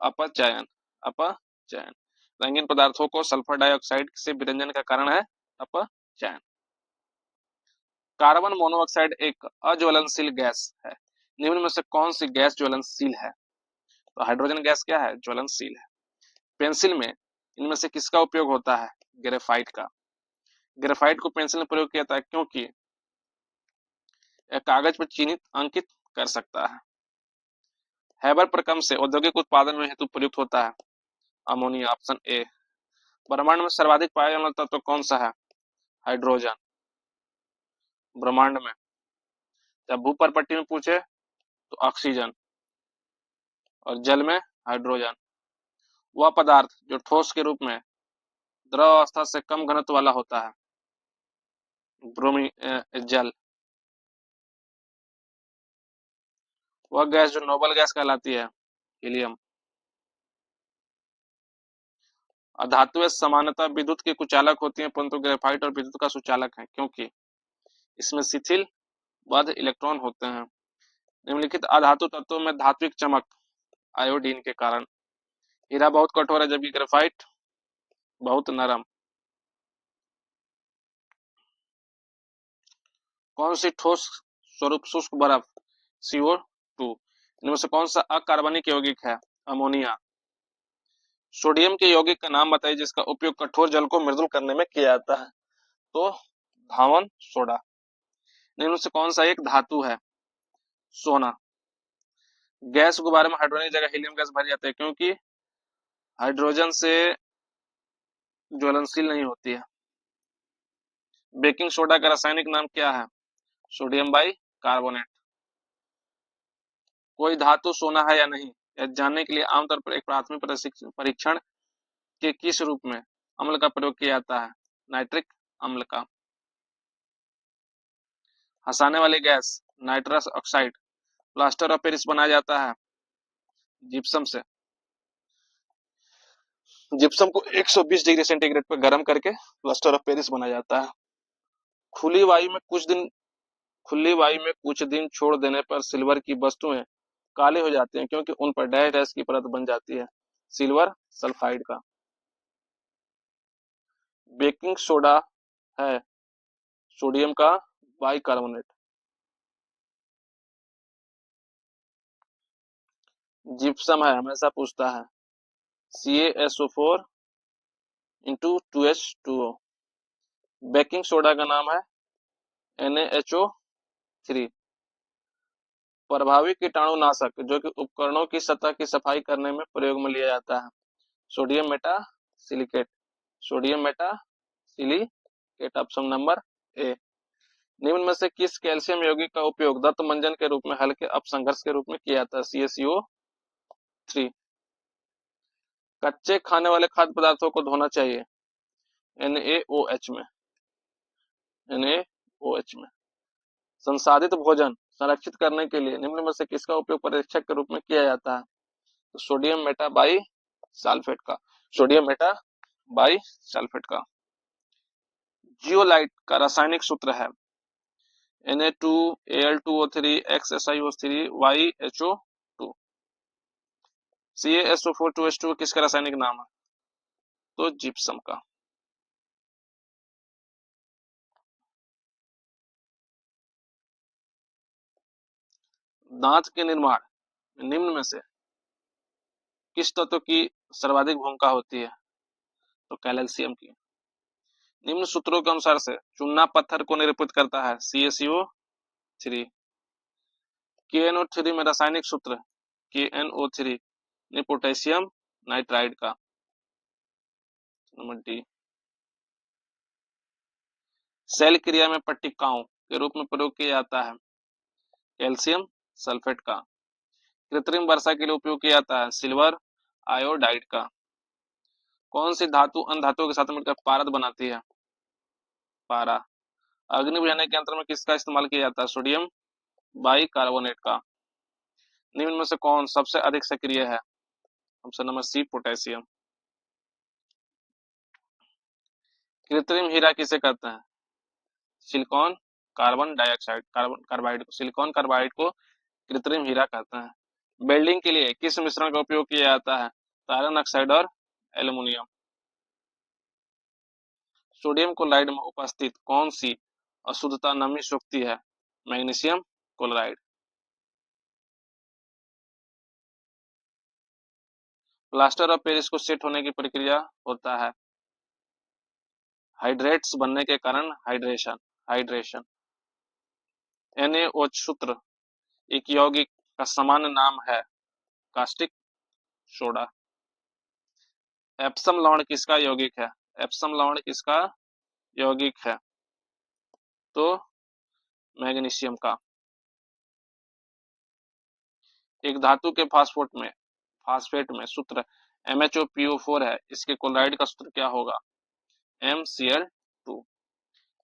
अपचयन। अपचयन। रंगीन पदार्थों को सल्फर डाइऑक्साइड से विरंजन का कारण है अपचयन। कार्बन मोनोऑक्साइड एक अज्वलनशील गैस है। निम्न में से कौन सी गैस ज्वलनशील है? तो हाइड्रोजन गैस क्या है? ज्वलनशील है। पेंसिल में इनमें से किसका उपयोग होता है? ग्रेफाइट का। ग्रेफाइट को पेंसिल में प्रयोग किया जाता है क्योंकि यह कागज पर चिन्हित अंकित कर सकता है। हैबर प्रकम्प से औद्योगिक उत्पादन में हेतु प्रयुक्त होता है अमोनिया। Option A. ब्रह्मांड में सर्वाधिक पाया जाने वाला तत्व कौन सा है? हाइड्रोजन। ब्रह्मांड में जब भूपर्पट्टी में पूछे तो ऑक्सीजन और जल में हाइड्रोजन। वह पदार्थ जो ठोस के रूप में द्रव अवस्था से कम घनत्व वाला होता है जल। वह गैस जो नोबल गैस कहलाती है हीलियम। धातुएं सामान्यतः विद्युत के कुचालक होती हैं परंतु ग्रेफाइट और विद्युत का सुचालक है क्योंकि इसमें शिथिल बद्ध इलेक्ट्रॉन होते हैं। निम्नलिखित अधातु तत्वों में धात्विक चमक आयोडीन के कारण। हीरा बहुत कठोर है जबकि ग्रेफाइट बहुत नरम। कौन सी ठोस स्वरूप शुष्क बर्फ CO2। इनमें से कौन सा अकार्बनिक यौगिक है? अमोनिया। सोडियम के यौगिक का नाम बताइए जिसका उपयोग कठोर जल को मृदुल करने में किया जाता है। तो धावन सोडा। इनमें से कौन सा एक धातु है? सोना। गैस गुब्बारे में हाइड्रोजन की जगह हीलियम गैस भरी जाती है क्योंकि हाइड्रोजन से ज्वलनशील नहीं होती है। बेकिंग सोडा का रासायनिक नाम क्या है? Sodium by carbonate. कोई धातु सोना है या नहीं यह जानने के लिए आमतौर पर एक प्राथमिक परीक्षण के किस रूप में अम्ल का प्रयोग किया जाता है? नाइट्रिक अम्ल का। हंसाने वाली gas nitrous oxide. Plaster of Paris बनाया जाता है जिप्सम से। जिप्सम को 120 डिग्री सेंटीग्रेड पर गर्म करके प्लास्टर ऑफ पेरिस बनाया जाता है। खुली वायु में कुछ दिन छोड़ देने पर सिल्वर की वस्तुएं काले हो जाती हैं क्योंकि उन पर डैश डैश की परत बन जाती है सिल्वर सल्फाइड का। बेकिंग सोडा है सोडियम का बाइकार्बोनेट। जिप्सम है हमेशा पूछता है CaSO4 into 2H2O। Baking soda का नाम है NaHO3। प्रभावी कीटाणुनाशक जो कि उपकरणों की सतह की सफाई करने में प्रयोग में लिया जाता है sodium metasilicate. Sodium metasilicate option number A. निम्न में से किस कैल्शियम यौगिक का उपयोग दंत मंजन के रूप में हल्के अपसंघर्ष के रूप में किया जाता है? CaCO3। कच्चे खाने वाले खाद्य पदार्थों को धोना चाहिए NaOH में। NaOH में। संसाधित भोजन संरक्षित करने के लिए निम्न में से किसका उपयोग परीक्षक के रूप में किया जाता है? तो सोडियम मेटाबाई सल्फेट का। सोडियम मेटाबाई सल्फेट का। जियोलाइट का रासायनिक सूत्र है Na2Al2O3 XSiO3 YHO2। CaSO4 2H2 किसका रासायनिक नाम है? तो जिप्सम का। दांत के निर्माण निम्न में से किस तत्व की सर्वाधिक भूमिका होती है? तो कैल्शियम की। निम्न सूत्रों के अनुसार से चूना पत्थर को निरूपित करता है CaCO3। KNO3 में रासायनिक सूत्र KNO3 ने पोटेशियम नाइट्राइड का। Number D. सेल क्रिया में पट्टिकाओं के रूप में प्रयोग किया जाता है कैल्शियम सल्फेट का। कृत्रिम वर्षा के लिए उपयोग किया जाता है सिल्वर आयोडाइड का। कौन सी धातु अन्य धातुओं के साथ मिलकर पारद बनाती है? पारा। अग्नि बुझाने के यंत्र में किसका इस्तेमाल किया जाता है? सोडियम बाइकार्बोनेट का। निम्न में से कौन सबसे अधिक सक्रिय है? Option number C potassium. कृत्रिम हीरा किसे कहते हैं? सिलिकॉन कार्बन डाइऑक्साइड कार्बाइड को। सिलिकॉन कार्बाइड को कृत्रिम हीरा कहते हैं। वेल्डिंग के लिए किस मिश्रण का उपयोग किया जाता है? आयरन ऑक्साइड और एल्यूमिनियम। सोडियम क्लोराइड में उपस्थित कौन सी अशुद्धता नमी सोखती है? Magnesium chloride. Plaster of Paris को सेट होने की प्रक्रिया होता है हाइड्रेट्स बनने के कारण हाइड्रेशन। NaOH सूत्र एक यौगिक का सामान्य नाम है कास्टिक सोडा। एप्सम लवण किसका यौगिक है? एप्सम लवण किसका यौगिक है? तो मैग्नीशियम का। एक धातु के फास्फेट में सूत्र MHOPO4 है, इसके क्लोराइड का सूत्र क्या होगा? MCl2।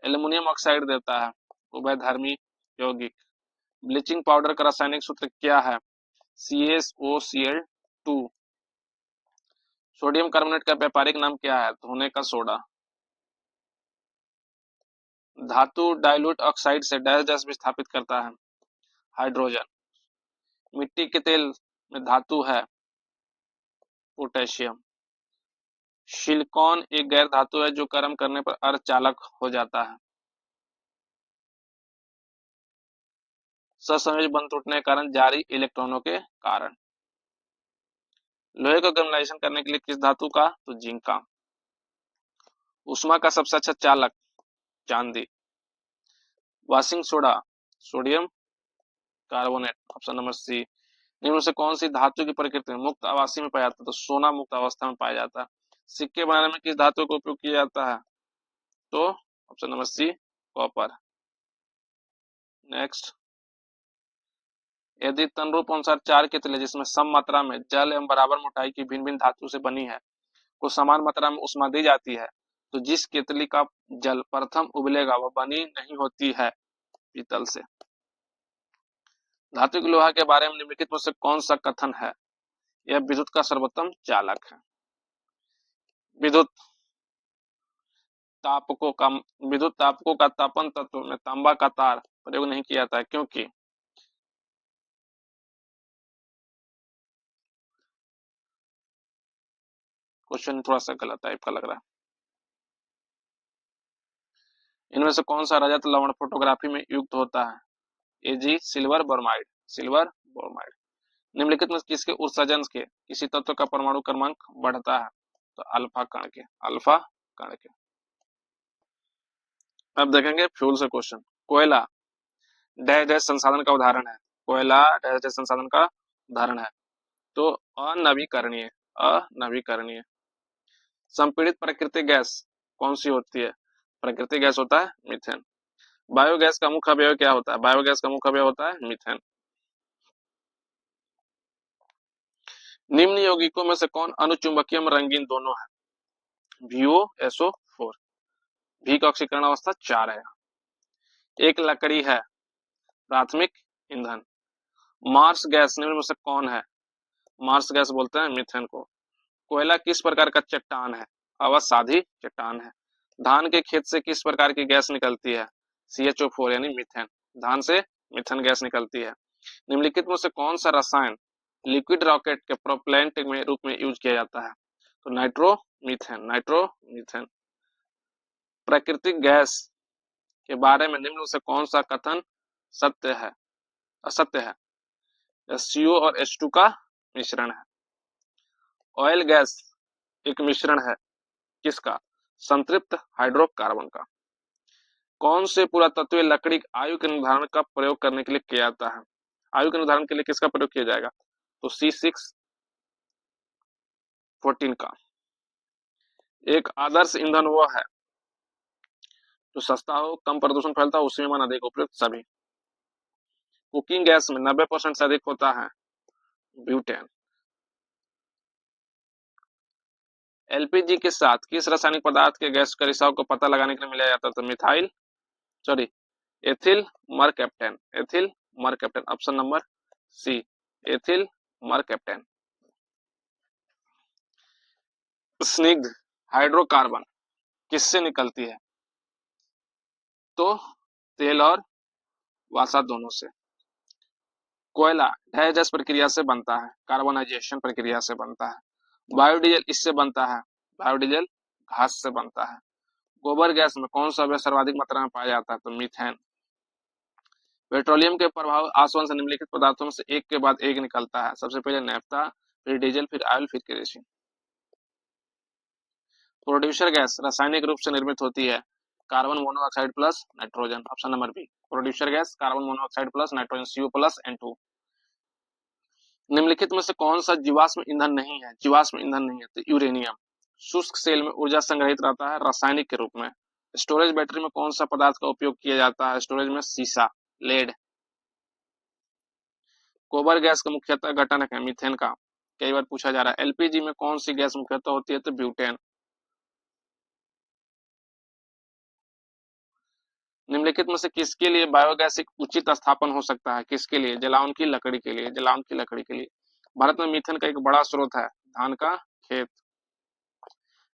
एल्यूमिनियम ऑक्साइड देता है उभयधर्मी यौगिक। ब्लीचिंग पाउडर का रासायनिक सूत्र क्या है? CaSOCl2। सोडियम कार्बोनेट का व्यापारिक नाम क्या है? धोने का सोडा। धातु डाइल्यूट ऑक्साइड से डैश डैश विस्थापित करता है हाइड्रोजन। मिट्टी के तेल में धातु है पोटेशियम। सिलिकॉन एक गैर धातु है जो गर्म करने पर अर्धचालक हो जाता है। सहसंयोजी बंध टूटने के कारण जारी इलेक्ट्रॉनों के कारण। लोहे को गैल्वेनाइजेशन करने के लिए किस धातु का? तो जिंक का। उष्मा का सबसे अच्छा चालक चांदी। Washing soda sodium carbonate. Option number C. निम्न से कौन सी धातु की प्रकृति में मुक्त आवासी में पाया जाता है? तो सोना मुक्त अवस्था में पाया जाता है। सिक्के बनाने में किस धातु का उपयोग किया जाता है? तो option number C copper. Next, यदि तनरूप अनुसार 4 केतली जिसमें सम मात्रा में जल एवं बराबर मोटाई की भिन्न भिन्न धातु से बनी है को समान मात्रा में उष्मा दी जाती है तो जिस केतली का जल प्रथम उबलेगा वह बनी नहीं होती है पीतल से। धातु लोहा के बारे में निम्नलिखित में से कौन सा कथन है? यह विद्युत का सर्वोत्तम चालक है। विद्युत तापकों का तापन तत्व में तांबा का तार प्रयोग नहीं किया जाता है क्योंकि क्वेश्चन थोड़ा सा गलत टाइप का लग रहा है। इनमें से कौन सा रजत लवण फोटोग्राफी में युक्त होता है? Ag silver bromide. निम्नलिखित में किसके उत्सर्जन के किसी तत्व का परमाणु क्रमांक बढ़ता है? तो अल्फा कण के। अब देखेंगे फ्यूल से क्वेश्चन। कोयला डैश डैश संसाधन का उदाहरण है। कोयला डैश डैश संसाधन का उदाहरण है तो अनवीकरणीय। संपीड़ित प्राकृतिक गैस कौन सी होती है? प्राकृतिक गैस होता है मीथेन। बायोगैस का मुख्य अवयव क्या होता है? बायोगैस का मुख्य अवयव होता है मीथेन। निम्न यौगिकों में से कौन अनुचुंबकीय में रंगीन दोनों है? VOSO4। भी का ऑक्सीकरण अवस्था 4 है। एक लकड़ी है प्राथमिक ईंधन। मार्स गैस निम्न में से कौन है? मार्स गैस बोलते हैं मीथेन को। कोयला किस प्रकार का चट्टान है? अवसादी चट्टान है। धान के खेत से किस प्रकार की गैस निकलती है? CHO4 यानी मीथेन। धान से मीथेन गैस निकलती है। निम्नलिखित में से कौन सा रसायन लिक्विड रॉकेट के प्रोपेलेंट में रूप में यूज किया जाता है? तो नाइट्रोमीथेन। प्राकृतिक गैस के बारे में निम्न में से कौन सा कथन सत्य है, असत्य है? CO और H2 का मिश्रण है। ऑयल गैस एक मिश्रण है किसका? संतृप्त हाइड्रोकार्बन का। कौन से पुरातत्वीय लकड़ी आयु के निर्धारण का प्रयोग करने के लिए किया जाता है? आयु के निर्धारण के लिए किसका प्रयोग किया जाएगा? तो C614 का। एक आदर्श ईंधन वो है जो सस्ता हो, कम प्रदूषण फैलता हो, उसी में मन अधिक उपयुक्त सभी। कुकिंग गैस में 90% से अधिक होता है ब्यूटेन। LPG के साथ किस रासायनिक पदार्थ के गैस के रिसाव को पता लगाने के लिए मिलाया जाता है? तो ethyl mercaptan. Option number C, ethyl mercaptan. स्निग्ध हाइड्रोकार्बन किससे निकलती है? तो तेल और वसा दोनों से। कोयला डाइजेस्ट प्रक्रिया से बनता है, कार्बोनाइजेशन प्रक्रिया से बनता है। बायोडीजल इससे बनता है, बायोडीजल घास से बनता है। गोबर गैस में कौन सा गैस सर्वाधिक मात्रा में पाया जाता है? तो मीथेन। पेट्रोलियम के प्रभाव आसवन से निम्नलिखित पदार्थों में से एक के बाद एक निकलता है। सबसे पहले नैफ्था, फिर डीजल, फिर ऑयल, फिर केरोसिन। प्रोड्यूसर गैस रासायनिक रूप से निर्मित होती है carbon monoxide plus nitrogen. Option number B, producer gas carbon monoxide plus nitrogen, CO plus N2। निम्नलिखित में से कौन सा जीवाश्म ईंधन नहीं है? तो यूरेनियम। शुष्क सेल में ऊर्जा संग्रहित रहता है रासायनिक के रूप में। स्टोरेज बैटरी में कौन सा पदार्थ का उपयोग किया जाता है? स्टोरेज में सीसा, लेड। गोबर गैस का मुख्यतः घटक है मीथेन का, कई बार पूछा जा रहा है। LPG में कौन सी गैस मुख्यतः होती है? तो ब्यूटेन। निम्नलिखित में से किसके लिए बायोगैस एक उचित स्थापन हो सकता है? किसके लिए? जलावन की लकड़ी के लिए। भारत में मीथेन का एक बड़ा स्रोत है धान का खेत।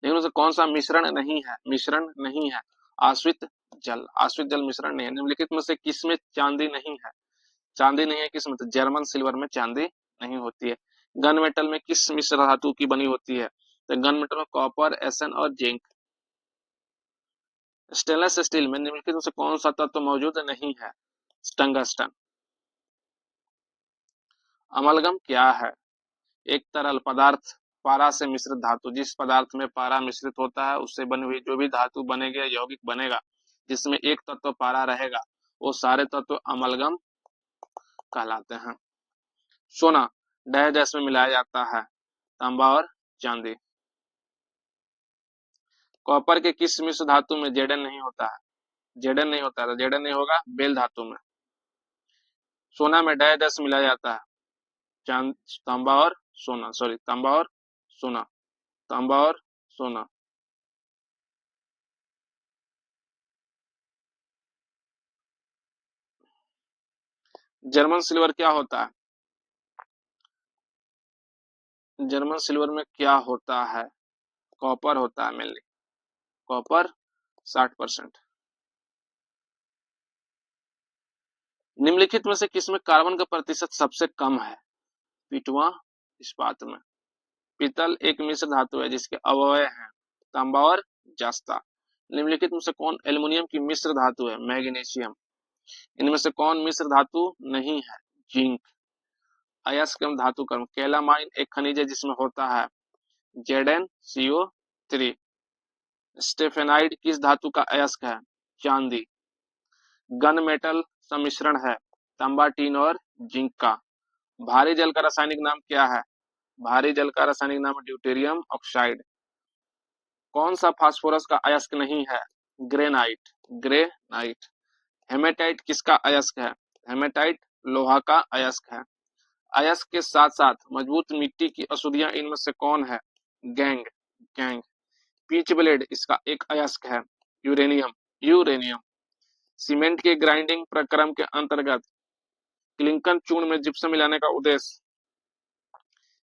इनमें से कौन सा मिश्रण नहीं है? आश्रित जल मिश्रण नहीं है। निम्नलिखित में से किसमें चांदी नहीं है? किसमें? तो जर्मन सिल्वर में चांदी नहीं होती है। गन मेटल में किस मिश्र धातु की बनी होती है? तो गन मेटल में कॉपर, SN और जिंक। स्टेनलेस स्टील में निम्नलिखित में से कौन सा तत्व मौजूद नहीं है? टंगस्टन। अमलगम क्या है? एक तरल पदार्थ पारा से मिश्रित धातु। जिस पदार्थ में पारा मिश्रित होता है उससे बनी हुई जो भी धातु बनेगा, यौगिक बनेगा, जिसमें एक तत्व पारा रहेगा, वो सारे तत्व अमलगम कहलाते हैं। सोना डाइजेस्ट में मिलाया जाता है, तांबा और चांदी। कॉपर के किस मिश्र धातु में जेडन नहीं होता है? तो जेडन नहीं होगा बेल धातु में। सोना में डाइजेस्ट मिलाया जाता है तांबा और सोना। जर्मन सिल्वर क्या होता है? जर्मन सिल्वर में क्या होता है? कॉपर होता है मेनली, कॉपर 60%। निम्नलिखित में से किसमें कार्बन का प्रतिशत सबसे कम है? पीटवा इस्पात में। पीतल एक मिश्र धातु है जिसके अवयव हैं तांबा और जस्ता। निम्नलिखित में से कौन एल्युमिनियम की मिश्र धातु है? मैग्नीशियम। इनमें से कौन मिश्र धातु नहीं है? जिंक। अयस्क धातु कर्म कैलामाइन एक खनिज है जिसमें होता है ZnCO3। स्टेफेनाइड किस धातु का अयस्क है? चांदी। गन मेटल सम्मिश्रण है तांबा, टीन और जिंक का। भारी जल का रासायनिक नाम क्या है? भारी जल का रासायनिक नाम ड्यूटेरियम ऑक्साइड। कौन सा फास्फोरस का अयस्क नहीं है? ग्रेनाइट। हेमेटाइट किसका अयस्क है? हेमेटाइट लोहा का अयस्क है। अयस्क के साथ साथ मजबूत मिट्टी की अशुद्धियां इनमें से कौन है? गैंग। पीच ब्लेड इसका एक अयस्क है। यूरेनियम। सीमेंट के ग्राइंडिंग प्रक्रम के अंतर्गत क्लिंकर चूर्ण में जिप्सम मिलाने का उद्देश्य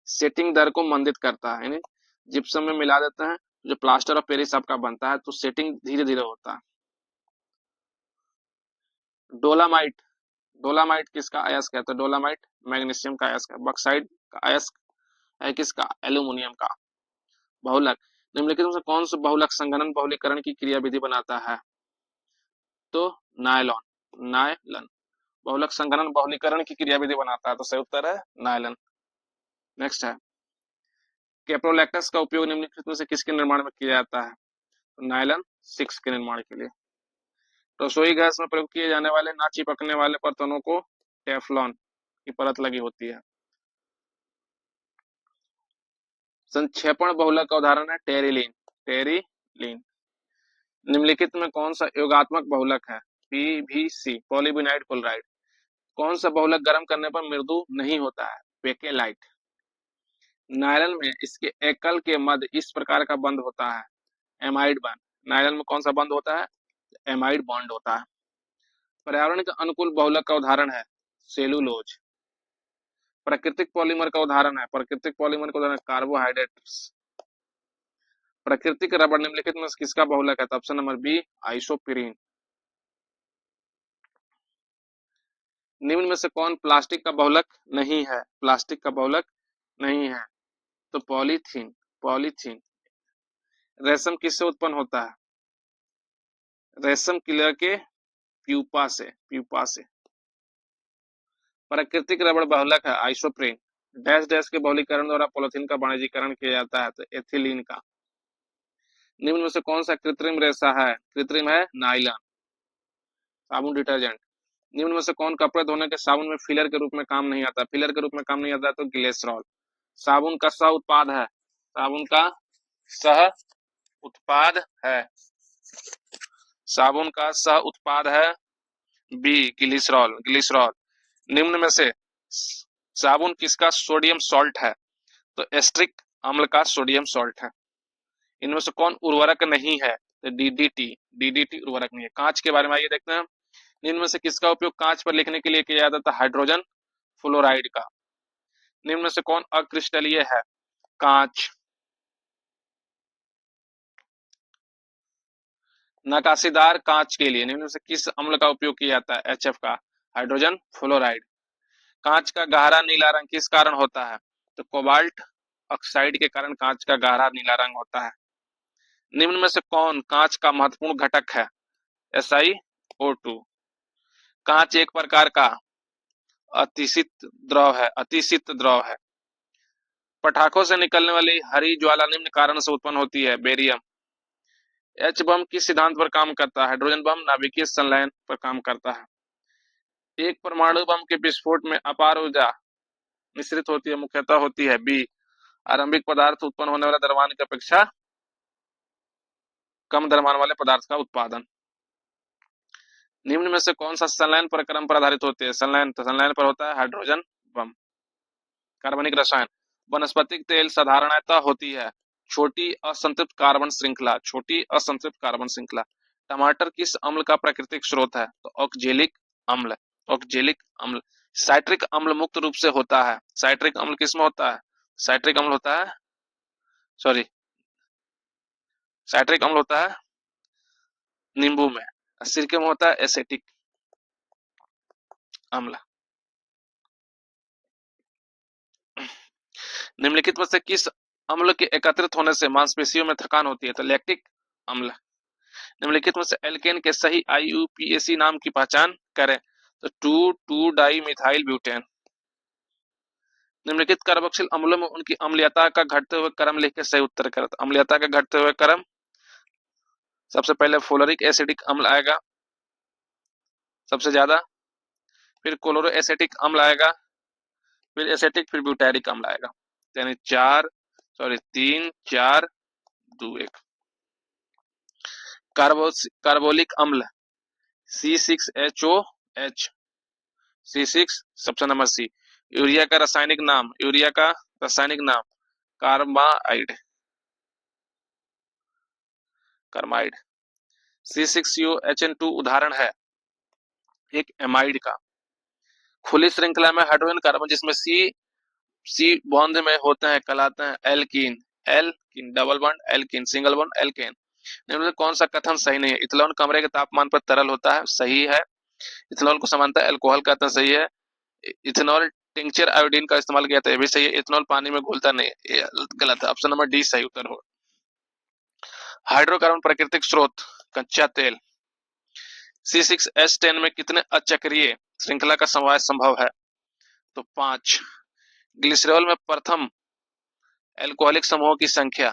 सेटिंग दर को मंदित करता है, यानी जिप्सम में मिला देते हैं जो प्लास्टर ऑफ पेरिस आपका बनता है तो सेटिंग धीरे धीरे होता है। डोलामाइट, डोलामाइट किसका अयस्क है? तो डोलामाइट मैग्नीशियम का अयस्क है। बक्साइट का अयस्क है किसका? एल्यूमिनियम का। बहुलक, निम्नलिखित में से कौन सा बहुलक संघनन बहुलीकरण की क्रियाविधि बनाता है? तो नायलॉन, नायलन बहुलक संघनन बहुलीकरण की क्रियाविधि बनाता है, तो सही उत्तर है नायलन। नेक्स्ट है, कैप्रोलैक्टस का उपयोग निम्नलिखित में से किसके निर्माण में किया जाता है? तो नायलन 6 के निर्माण के लिए। रसोई गैस में प्रयोग किए जाने वाले ना चिपकने वाले बर्तनों को टेफ्लॉन की परत लगी होती है। संक्षेपण बहुलक का उदाहरण है टेरिलीन, टेरिलीन। निम्नलिखित में कौन सा योगात्मक बहुलक है? PVC, polyvinyl chloride. कौन सा बहुलक गर्म करने पर मृदु नहीं होता है? बेकेलाइट। नायलॉन में इसके एकल के मध्य इस प्रकार का बंध होता है, एमाइड बॉन्ड। नायलॉन में कौन सा बंध होता है? एमाइड बॉन्ड होता है। पर्यावरण के अनुकूल बहुलक का उदाहरण है सेलुलोज। प्राकृतिक पॉलीमर का उदाहरण है, प्राकृतिक पॉलीमर का उदाहरण कार्बोहाइड्रेट्स। प्राकृतिक रबड़ निम्नलिखित में किसका बहुलक है? तो ऑप्शन नंबर बी आइसोप्रीन। निम्न में से कौन प्लास्टिक का बहुलक नहीं है? प्लास्टिक का बहुलक नहीं है, तो पॉलीथीन, पॉलीथीन। रेशम किससे उत्पन्न होता है? रेशम कीड़ा के प्यूपा से, प्यूपा से। प्राकृतिक रबड़ बहुलक है आइसोप्रीन। डैश डैश के बहुलीकरण द्वारा पॉलीथीन का वाणिज्यीकरण किया जाता है, तो एथिलीन का। निम्न में से कौन सा कृत्रिम रेशा है? कृत्रिम है नायलॉन। साबुन डिटर्जेंट। निम्न में से कौन कपड़े धोने के साबुन में फिलर के रूप में काम नहीं आता? फिलर के रूप में काम नहीं आता, तो ग्लिसरॉल। साबुन का सह उत्पाद है, साबुन का सह उत्पाद है, साबुन का सह उत्पाद है बी ग्लिसरॉल, ग्लिसरॉल। निम्न में से साबुन किसका सोडियम सॉल्ट है? तो एस्ट्रिक अम्ल का सोडियम सॉल्ट है। इनमें से कौन उर्वरक नहीं है? तो डीडीटी, डीडीटी उर्वरक नहीं है। कांच के बारे में आइए देखते हैं। निम्न में से किसका उपयोग कांच पर लिखने के लिए किया जाता था? हाइड्रोजन फ्लोराइड का। निम्न में से कौन अक्रिस्टलीय है? कांच। नकाशीदार कांच के लिए निम्न में से किस अम्ल का उपयोग किया जाता है? एचएफ का, हाइड्रोजन फ्लोराइड। कांच का गहरा नीला रंग किस कारण होता है? तो कोबाल्ट ऑक्साइड के कारण कांच का गहरा नीला रंग होता है। निम्न में से कौन कांच का महत्वपूर्ण घटक है? SiO2। कांच एक प्रकार का अतिसित द्रव है, अतिसित द्रव है। पटाखों से निकलने वाली हरी ज्वाला निम्न कारण से उत्पन्न होती है, बेरियम। एच बम किस सिद्धांत पर काम करता है? हाइड्रोजन बम नाभिकीय संलयन पर काम करता है। एक परमाणु बम के विस्फोट में अपार ऊर्जा मिश्रित होती है, मुख्यतः होती है बी आरंभिक पदार्थ उत्पन्न होने वाले द्रव्यमान की अपेक्षा कम द्रव्यमान वाले पदार्थ का उत्पादन। निम्न में से कौन सा संलयन प्रक्रम पर आधारित होते हैं? संलयन, तो संलयन पर होता है हाइड्रोजन बम। कार्बनिक रसायन। वनस्पतिक तेल साधारणतः होती है छोटी असंतृप्त कार्बन श्रृंखला, छोटी असंतृप्त कार्बन श्रृंखला। टमाटर किस अम्ल का प्राकृतिक स्रोत है? तो ऑक्जेलिक अम्ल, ऑक्जेलिक अम्ल। साइट्रिक अम्ल मुक्त रूप से होता है, साइट्रिक अम्ल किसमें होता है? साइट्रिक अम्ल होता है, सॉरी, साइट्रिक अम्ल होता है नींबू में, सिरके में होता है एसिटिक अम्ल। निम्नलिखित में से किस अम्ल के एकत्रित होने से मांसपेशियों में थकान होती है? तो लैक्टिक अम्ल। निम्नलिखित में से एल्केन के सही IUPAC नाम की पहचान करें? तो 2,2 डाई मिथाइल ब्यूटेन। निम्नलिखित कार्बोक्सिल अम्लों में उनकी अम्लीयता का घटते हुए क्रम लिख के सही उत्तर करें। तो अम्लीयता का घटते हुए क्रम, सबसे पहले फ्लोरिक एसिडिक अम्ल आएगा सबसे ज्यादा, फिर क्लोरो एसिटिक अम्ल आएगा, फिर एसिटिक, फिर ब्यूटारिक अम्ल आएगा। यानी 3, 4, 2, 1। कार्बोलिक अम्ल C6HOH, C6 सबसे नंबर सी। यूरिया का रासायनिक नाम, यूरिया का रासायनिक नाम कार्बाइड, कार्बाइड। C6COHN2 उदाहरण है एक एमाइड का। खुली श्रृंखला में हाइड्रोजन कार्बन जिसमें सी बॉन्ड में होते हैं कहलाते हैं alkene, alkene double bond, alkene single bond, alkane. निम्न में कौन सा कथन सही नहीं है? इथेनॉल कमरे के तापमान पर तरल होता है, सही है। इथेनॉल को समानता अल्कोहल कहते हैं, सही है। इथेनॉल टिंचर आयोडीन का इस्तेमाल किया था, ये भी सही है। इथेनॉल पानी में घुलता नहीं, ये गलत है। ऑप्शन नंबर डी सही उत्तर हो। हाइड्रोकार्बन प्राकृतिक स्रोत कच्चा तेल। C6H10 में कितने अचक्रीय श्रृंखला का समावेश संभव है? तो 5। ग्लिसरॉल में प्रथम एल्कोहलिक समूहों की संख्या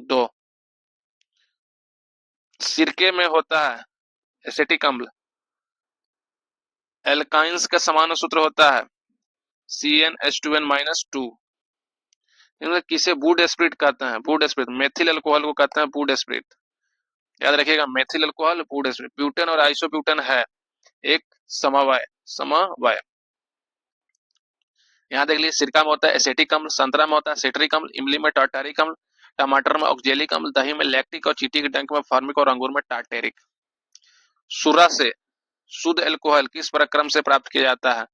2। सिरके में होता है एसिटिक अम्ल। एल्काइंस का समान सूत्र होता है CnH2n-2। इनमें किसे वुड स्प्रिट कहते हैं? वुड स्प्रिट, मेथिल अल्कोहल को कहते हैं वुड स्प्रिट। याद रखिएगा, methyl alcohol would spirit. Butane और आइसोब्यूटेन है एक समवाय, समवाय। यहाँ देख लीजिए, सिरका में होता है एसिटिक अम्ल, संतरा में होता है सिट्रिक अम्ल, इमली में टार्टारिक अम्ल, टमाटर में ऑक्जेलिक अम्ल, दही में लैक्टिक और चींटी के डंक में फॉर्मिक और अंगूर में टार्टेरिक। सूरा से शुद्ध अल्कोहल किस प्रक्रम से प्राप्त किया जाता है?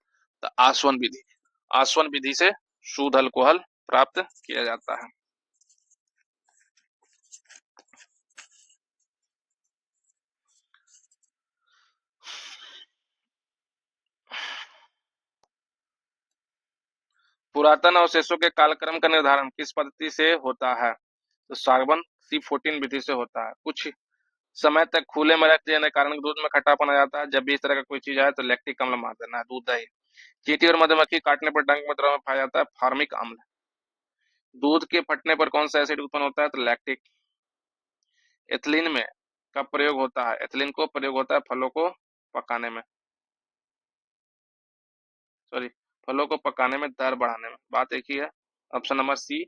तो आसवन विधि। आसवन विधि से शुद्ध अल्कोहल प्राप्त किया जाता है। पुरातन अवशेषों के कालक्रम का निर्धारण किस पद्धति से होता है? तो सागवन C14 विधि से होता है। कुछ समय तक खुले में रख देने के कारण दूध में खट्टापन आ जाता है। जब भी इस तरह का कोई चीज आए तो लैक्टिक अम्ल मार देना है, दूध दही। चींटी और मधुमक्खी काटने पर डंक में द्रव में पाया जाता है फॉर्मिक अम्ल। दूध के फटने पर कौन सा एसिड उत्पन्न होता है? तो लैक्टिक। एथिलीन में का प्रयोग होता है? एथिलीन को प्रयोग होता है फलों को पकाने में, सॉरी, फलों को पकाने में, दर बढ़ाने में। बात एक ही है। ऑप्शन नंबर सी।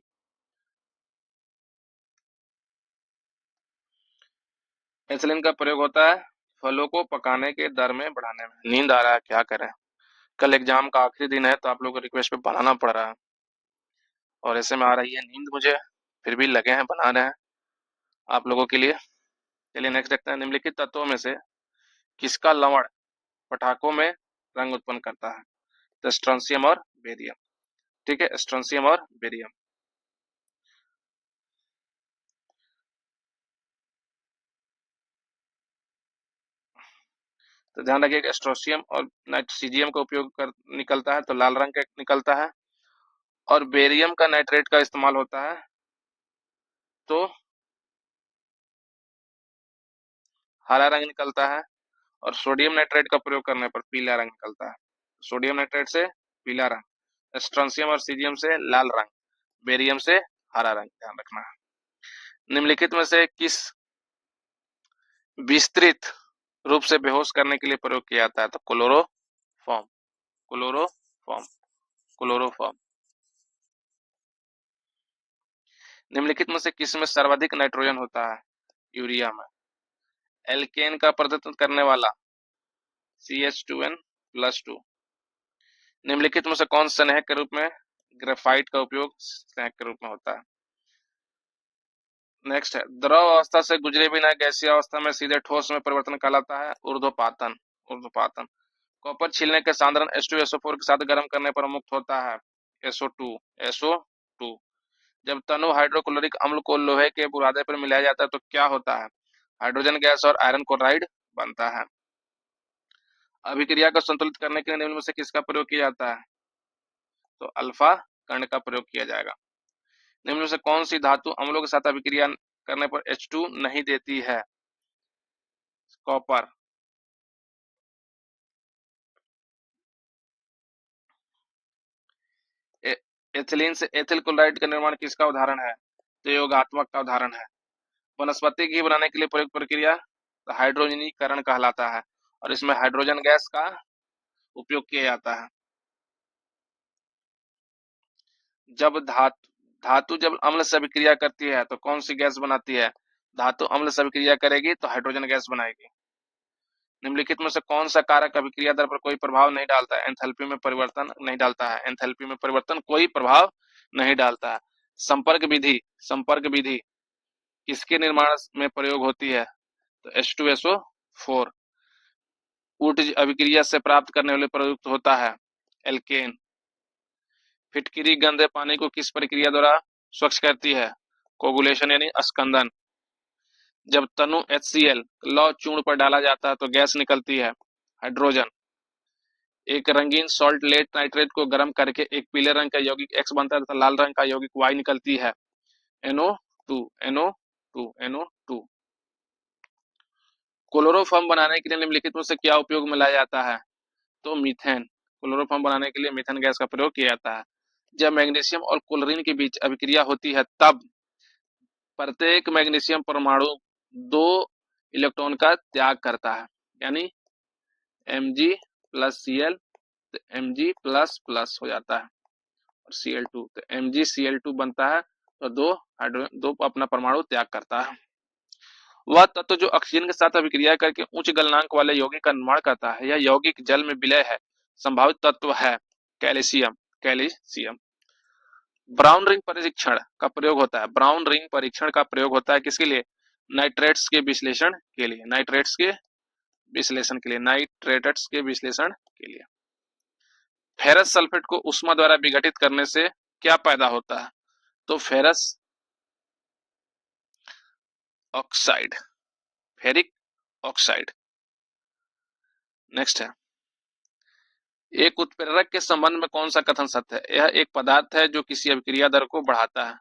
एथिलीन का प्रयोग होता है फलों को पकाने के दर में बढ़ाने में। नींद आ रहा है, क्या करें, कल एग्जाम का आखिरी दिन है तो आप लोगों को रिक्वेस्ट पे बनाना पड़ रहा है और ऐसे में आ रही है नींद मुझे, फिर भी लगे हैं बना रहे हैं आप लोगों के लिए। चलिए नेक्स्ट देखते हैं। निम्नलिखित तत्वों में से किसका लवण पटाखों में रंग उत्पन्न करता है? तो स्ट्रोंसियम और बेरियम। ठीक है, स्ट्रोंसियम और बेरियम। तो ध्यान रखिएगा, स्ट्रोंसियम और नाइट्रोसीजियम का उपयोग कर निकलता है तो लाल रंग का निकलता है, और बेरियम का नाइट्रेट का इस्तेमाल होता है तो हरा रंग निकलता है, और सोडियम नाइट्रेट का प्रयोग करने पर पीला रंग निकलता है। सोडियम नाइट्रेट से पीला रंग, स्ट्रोंसियम और सीजियम से लाल रंग, बेरियम से हरा रंग, ध्यान रखना है। निम्नलिखित में से किस विस्तृत रूप से बेहोश करने के लिए प्रयोग किया जाता है? तो क्लोरोफॉर्म, क्लोरोफॉर्म, क्लोरोफॉर्म। निम्नलिखित में से किस में सर्वाधिक नाइट्रोजन होता है? यूरिया में। एल्केन का प्रतिनिधित्व करने वाला CH2n+2। निम्नलिखित में से कौन स्नेहक के रूप में ग्रेफाइट का उपयोग स्नेहक के रूप में होता है? नेक्स्ट है, द्रव अवस्था से गुजरे बिना गैसीय अवस्था में सीधे ठोस में परिवर्तन कहलाता है ऊर्ध्वपातन। ऊर्ध्वपातन। कॉपर छीलने के सांद्रण H2SO4 के साथ गर्म करने पर मुक्त होता है SO2, SO2। जब तनु हाइड्रोक्लोरिक अम्ल को लोहे के बुरादे पर मिलाया जाता है तो क्या होता है? हाइड्रोजन गैस और आयरन क्लोराइड बनता है। अभिक्रिया को संतुलित करने के लिए निम्न में से किसका प्रयोग किया जाता है? तो अल्फा कण का प्रयोग किया जाएगा। निम्न में से कौन सी धातु अम्लों के साथ अभिक्रिया करने पर H2 नहीं देती है? कॉपर। एथिलीन से एथिल क्लोराइड का निर्माण किसका उदाहरण है? तो योगात्मक का उदाहरण है। वनस्पति घी बनाने के लिए प्रयुक्त प्रक्रिया तो हाइड्रोजनीकरण कहलाता है, और इसमें हाइड्रोजन गैस का उपयोग किया जाता है। जब धातु जब अम्ल से अभिक्रिया करती है तो कौन सी गैस बनाती है? धातु अम्ल से अभिक्रिया करेगी तो हाइड्रोजन गैस बनाएगी। निम्नलिखित में से कौन सा कारक अभिक्रिया दर पर कोई प्रभाव नहीं डालता है? एंथैल्पी में परिवर्तन नहीं डालता है। एंथैल्पी में परिवर्तन कोई प्रभाव नहीं डालता है। संपर्क विधि, संपर्क विधि किसके निर्माण में प्रयोग होती है? तो H2SO4। ऊर्ज अभिक्रिया से प्राप्त करने वाले प्रयुक्त होता है एल्केन। फिटकिरी गंदे पानी को किस प्रक्रिया द्वारा स्वच्छ करती है? कोगुलेशन यानी अस्कंदन। जब तनु HCl लौह चूर्ण पर डाला जाता है तो गैस निकलती है, हाइड्रोजन। एक रंगीन सॉल्ट लेट नाइट्रेट को गर्म करके एक पीले रंग का यौगिक X बनता है तथा लाल रंग का यौगिक Y निकलती है, NO2 NO2 NO2। क्लोरोफॉर्म बनाने के लिए निम्नलिखित में से क्या उपयोग में लाया जाता है? तो मीथेन। क्लोरोफॉर्म बनाने के लिए मीथेन गैस का प्रयोग किया जाता है। जब मैग्नीशियम और क्लोरीन के बीच अभिक्रिया होती है तब प्रत्येक मैग्नीशियम परमाणु 2 इलेक्ट्रॉन का त्याग करता है, यानी Mg प्लस Cl तो Mg प्लस प्लस हो जाता है और Cl2 तो MgCl2 बनता है तो दो अपना परमाणु त्याग करता है। वह तत्व जो ऑक्सीजन के साथ अभिक्रिया करके उच्च गलनांक वाले यौगिक का निर्माण करता है, यह यौगिक जल में विलय है संभावित तत्व है कैल्शियम। कैल्शियम। ब्राउन रिंग परीक्षण का प्रयोग होता है। ब्राउन रिंग परीक्षण का प्रयोग होता है किसके लिए? नाइट्रेट्स के विश्लेषण के लिए। नाइट्रेट्स के विश्लेषण के लिए। नाइट्रेट्स के विश्लेषण के लिए। फेरस सल्फेट को उष्मा द्वारा विघटित करने से क्या पैदा होता है? तो ferrous oxide, ferric oxide. Next है, एक उत्प्रेरक के संबंध में कौन सा कथन सत्य है? यह एक पदार्थ है जो किसी अभिक्रिया दर को बढ़ाता है,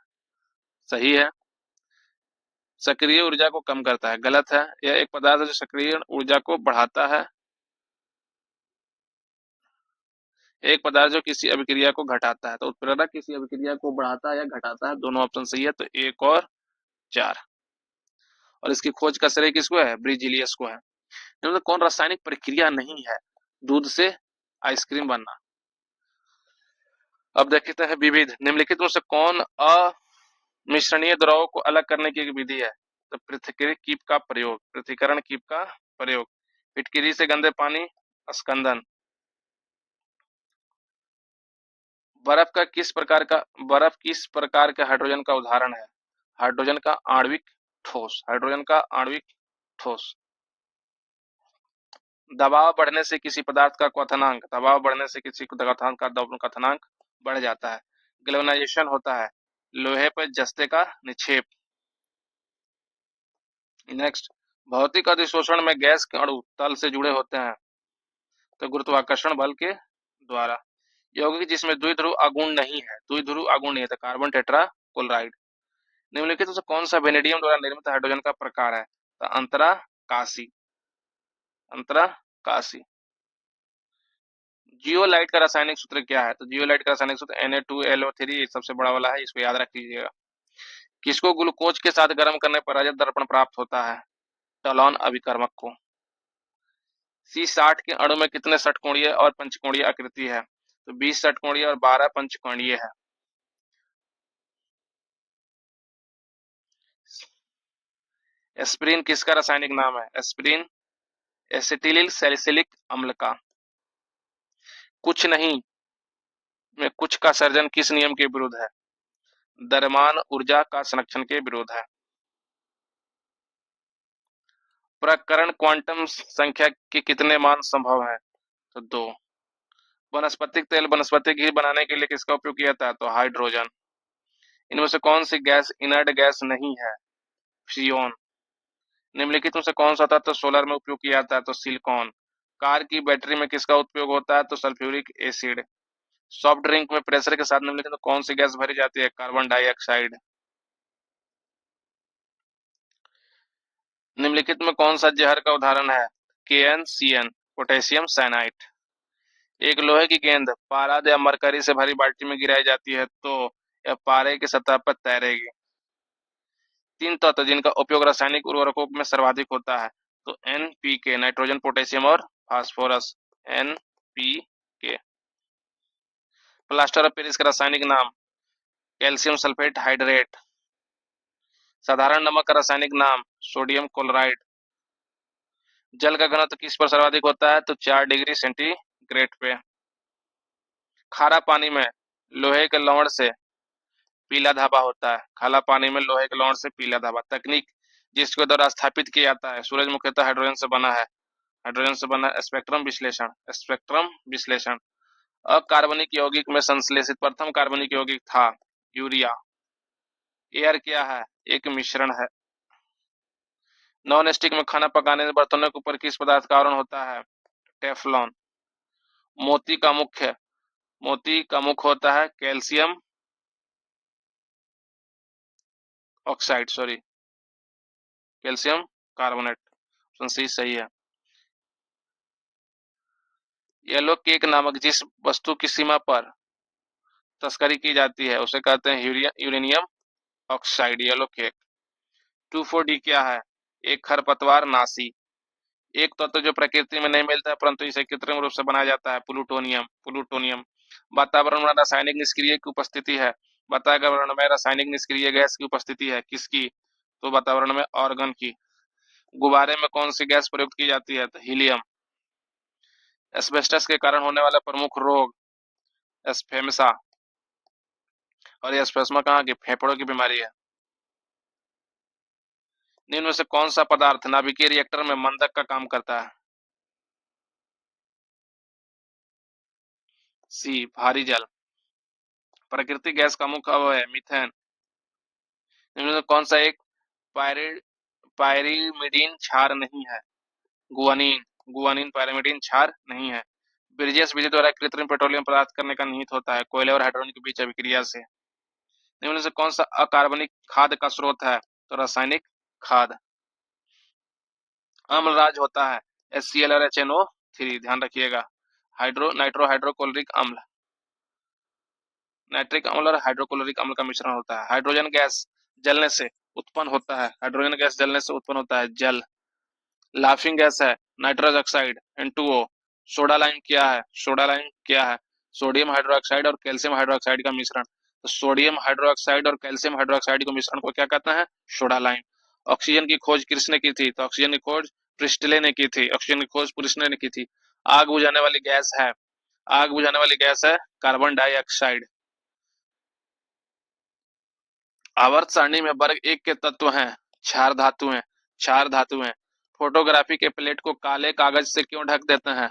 सही है। सक्रिय ऊर्जा को कम करता है, गलत है। यह एक पदार्थ है जो सक्रिय ऊर्जा को बढ़ाता है। एक पदार्थ जो किसी अभिक्रिया को घटाता है, तो उत्प्रेरक किसी अभिक्रिया को बढ़ाता है या घटाता है, दोनों ऑप्शन सही है। तो 1 और 4। और इसकी खोज का श्रेय किसको है? ब्रिजिलियस को है। तो कौन रासायनिक प्रक्रिया नहीं है दूध से आइसक्रीम बनना? अब देखते हैं विविध। निम्नलिखित में से कौन अमिश्रणीय द्रवों को अलग करने की विधि है? तो पृथक्करण कीप का प्रयोग। पृथक्करण कीप का प्रयोग। फिटकिरी से गंदे पानी, अस्कंदन। बर्फ किस प्रकार का हाइड्रोजन का उदाहरण है? हाइड्रोजन का आणविक ठोस। हाइड्रोजन का आणविक ठोस। दबाव बढ़ने से किसी पदार्थ का क्वथनांक, दबाव बढ़ने से किसी पदार्थ का क्वथनांक बढ़ जाता है। गैल्वेनाइजेशन होता है, लोहे पर जस्ते का निक्षेप। नेक्स्ट, भौतिक अधिशोषण में गैस के अणु तल से जुड़े होते हैं, तो गुरुत्वाकर्षण बल के द्वारा। यौगिक जिसमें द्विध्रुव आगुण नहीं है, द्विध्रुव आगुण नहीं है, तो कार्बन टेट्रा क्लोराइड। निम्नलिखित में से कौन सा वेनेडियम द्वारा निर्मित हाइड्रोजन का प्रकार है? तो अंतराकाशी। अंतराकाशी। जियोलाइट का रासायनिक सूत्र क्या है? तो जियोलाइट का रासायनिक सूत्र Na2LO3 सबसे बड़ा वाला है, इसको याद रख लीजिएगा। किसको ग्लूकोज के साथ गर्म करने पर रजत दर्पण प्राप्त होता है? टॉलॉन अभिकर्मक को। C60 के अणु में कितने षटकोणीय और पंचकोणीय आकृति है? तो 20 षटकोणीय और 12 पंचकोणीय है। एस्पिरिन किसका रासायनिक नाम है? एस्पिरिन एसिटिलिल सैलिसिलिक अम्ल का। कुछ नहीं में कुछ का सर्जन किस नियम के विरुद्ध है? द्रव्यमान ऊर्जा का संरक्षण के विरुद्ध है। प्रकरण क्वांटम संख्या के कितने मान संभव है? तो 2। वनस्पतिक तेल वनस्पति घी बनाने के लिए किसका उपयोग किया जाता है? तो हाइड्रोजन। इनमें से कौन सी गैस इनर्ट गैस नहीं है? फ्रियोन। निम्नलिखित में से कौन सा तत्व सोलर में उपयोग किया जाता है? तो सिलिकॉन। कार की बैटरी में किसका उपयोग होता है? तो सल्फ्यूरिक एसिड। सॉफ्ट ड्रिंक में प्रेशर के साथ निम्नलिखित में कौन सी गैस भरी जाती है? Carbon dioxide. निम्नलिखित में कौन सा जहर का उदाहरण है? KnCn, potassium cyanide. एक लोहे की गेंद पारा या मरकरी से भरी बाल्टी में गिराई जाती है तो यह पारे की सतह पर तैरेगी। 3 तत्व जिनका उपयोग रासायनिक उर्वरकों में सर्वाधिक होता है, तो NPK, नाइट्रोजन, पोटेशियम और phosphorus. NPK। Plaster of Paris का रासायनिक नाम? Calcium sulphate hydrate. साधारण नमक का रासायनिक नाम? Sodium chloride. जल का घनत्व किस पर सर्वाधिक होता है? तो 4 डिग्री सेंटीग्रेड पे। खारा पानी में लोहे के लवण से पीला धाबा होता है। खारा पानी में लोहे के लवण से पीला धाबा। तकनीक जिसके द्वारा स्थापित किया जाता है? सूरज मुख्यतः हाइड्रोजन से बना है। हाइड्रोजन से बना स्पेक्ट्रम विश्लेषण। स्पेक्ट्रम विश्लेषण। अकार्बनिक यौगिक में संश्लेषित प्रथम कार्बनिक यौगिक था यूरिया। एयर क्या है? एक मिश्रण है। नॉन स्टिक में खाना पकाने के बर्तनों के ऊपर किस पदार्थ का आवरण होता है? टेफलॉन। मोती का मुख होता है calcium oxide, sorry calcium carbonate. Option C सही है। येलो केक नामक जिस वस्तु की सीमा पर तस्करी की जाती है उसे कहते हैं uranium oxide, yellow cake. 2,4-D क्या है? एक खरपतवार नाशी। एक तत्व जो प्रकृति में नहीं मिलता है परंतु इसे कृत्रिम रूप से बनाया जाता है प्लूटोनियम। वातावरण में रासायनिक निष्क्रिय की उपस्थिति है। वातावरण में रासायनिक निष्क्रिय गैस की उपस्थिति है किसकी? तो वातावरण में ऑर्गन की। गुब्बारे में कौन सी गैस प्रयुक्त की जाती है? तो हीलियम। एस्बेस्टस के कारण होने वाला प्रमुख रोग एस्फेमसा। और ये एस्फेस्मा कहाँ की? फेफड़ों की बीमारी है। निम्न में से कौन सा पदार्थ नाभिकीय रिएक्टर में मंदक का काम करता है? सी भारी जल। प्राकृतिक गैस का मुख्य अवयव है मीथेन। निम्न में कौन सा एक पायरिमिडीन क्षार नहीं है? गुआनिन पायरिमिडीन क्षार नहीं है। ब्रिजेश विधि द्वारा कृत्रिम पेट्रोलियम प्राप्त करने का निहित होता है कोयले और हाइड्रोजन के बीच अभिक्रिया से। निम्न में से कौन सा अकार्बनिक खाद का स्रोत है? तो रासायनिक खाद। अम्ल राज होता है HCl और HNO3, ध्यान रखिएगा। नाइट्रिक अम्ल और हाइड्रोक्लोरिक अम्ल का मिश्रण होता है। हाइड्रोजन गैस जलने से उत्पन्न होता है जल। लाफिंग गैस है nitrous oxide N2O। Soda lime क्या है? सोडियम हाइड्रोक्साइड और कैल्शियम हाइड्रोक्साइड का मिश्रण। तो सोडियम हाइड्रोक्साइड और कैल्शियम हाइड्रोक्साइड के मिश्रण को क्या कहते हैं? Soda lime. ऑक्सीजन की खोज किसने की थी? तो ऑक्सीजन की खोज प्रिस्टले ने की थी। आग बुझाने वाली गैस है कार्बन डाइऑक्साइड। आवर्त सारणी में वर्ग एक के तत्व हैं क्षार धातु हैं। फोटोग्राफी के प्लेट को काले कागज से क्यों ढक देते हैं?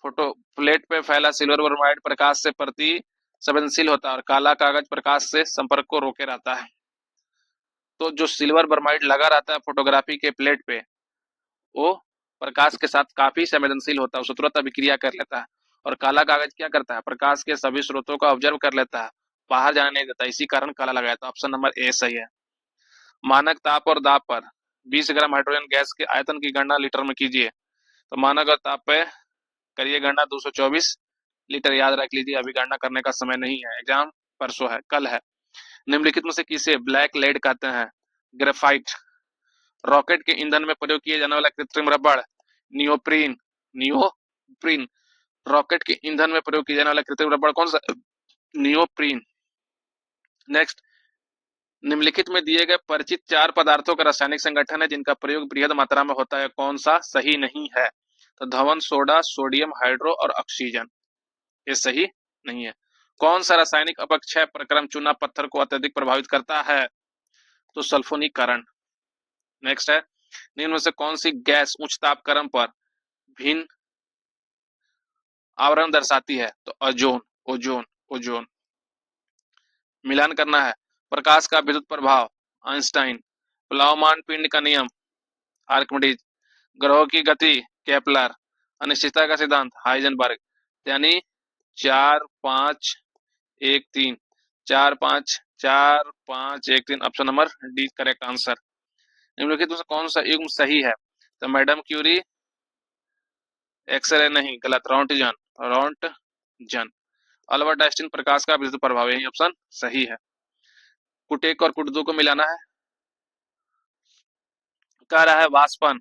फोटो प्लेट पे फैला सिल्वर ब्रोमाइड प्रकाश से प्रति संवेदनशील होता है और काला कागज प्रकाश से संपर्क को रोके रहता है। तो जो सिल्वर ब्रोमाइड लगा रहता है फोटोग्राफी के प्लेट पे वो प्रकाश के साथ काफी संवेदनशील होता है, उसे तुरंत अभिक्रिया कर लेता है। और काला कागज क्या करता है? प्रकाश के सभी स्रोतों का ऑब्जर्व कर लेता है, बाहर जाने नहीं देता, इसी कारण काला लगाया था। ऑप्शन नंबर ए सही है। मानक ताप और दाब पर 20 ग्राम हाइड्रोजन गैस के आयतन की गणना लीटर में कीजिए। तो मानक और ताप पे करिए गणना 224 लीटर, याद रख लीजिए। अभी गणना करने का समय नहीं है, एग्जाम परसों है, कल है। निम्नलिखित में से किसे ब्लैक लेड कहते हैं? ग्रेफाइट। रॉकेट के ईंधन में प्रयोग किए जाने वाला कृत्रिम रबड़ नियोप्रीन। नियोप्रीन रॉकेट के ईंधन में प्रयोग किया जाने वाला कृत्रिम रबड़ कौन सा? नियोप्रीन। नेक्स्ट, निम्नलिखित में दिए गए परिचित 4 पदार्थों का रासायनिक संगठन है जिनका प्रयोग बृहद मात्रा में होता है, कौन सा सही नहीं है? तो धवन, सोडा, सोडियम हाइड्रो और ऑक्सीजन, ये सही नहीं है। कौन सा रासायनिक अपक्षय प्रक्रम चूना पत्थर को अत्यधिक प्रभावित करता है? तो सल्फोनीकरण। नेक्स्ट है, निम्न में से कौन सी गैस उच्च तापक्रम पर भिन्न आवरण दर्शाती है? तो ओजोन। मिलान करना है। प्रकाश का विद्युत प्रभाव आइंस्टाइन। प्लावमान पिंड का नियम आर्किमिडीज। ग्रहों की गति केपलर। अनिश्चितता का सिद्धांत हाइजेनबर्ग। यानी 4-5-1-3, 4-5-4-5-1-3, option number D correct answer. निम्नलिखित में से कौन सा युग्म सही है? तो मैडम क्यूरी एक्सरे नहीं, गलत। रोंटजन। अल्बर्ट आइंस्टीन प्रकाश का विद्युत प्रभाव, यही ऑप्शन सही है। कुट 1 और कुट 2 को मिलाना है। कह रहा है वाष्पन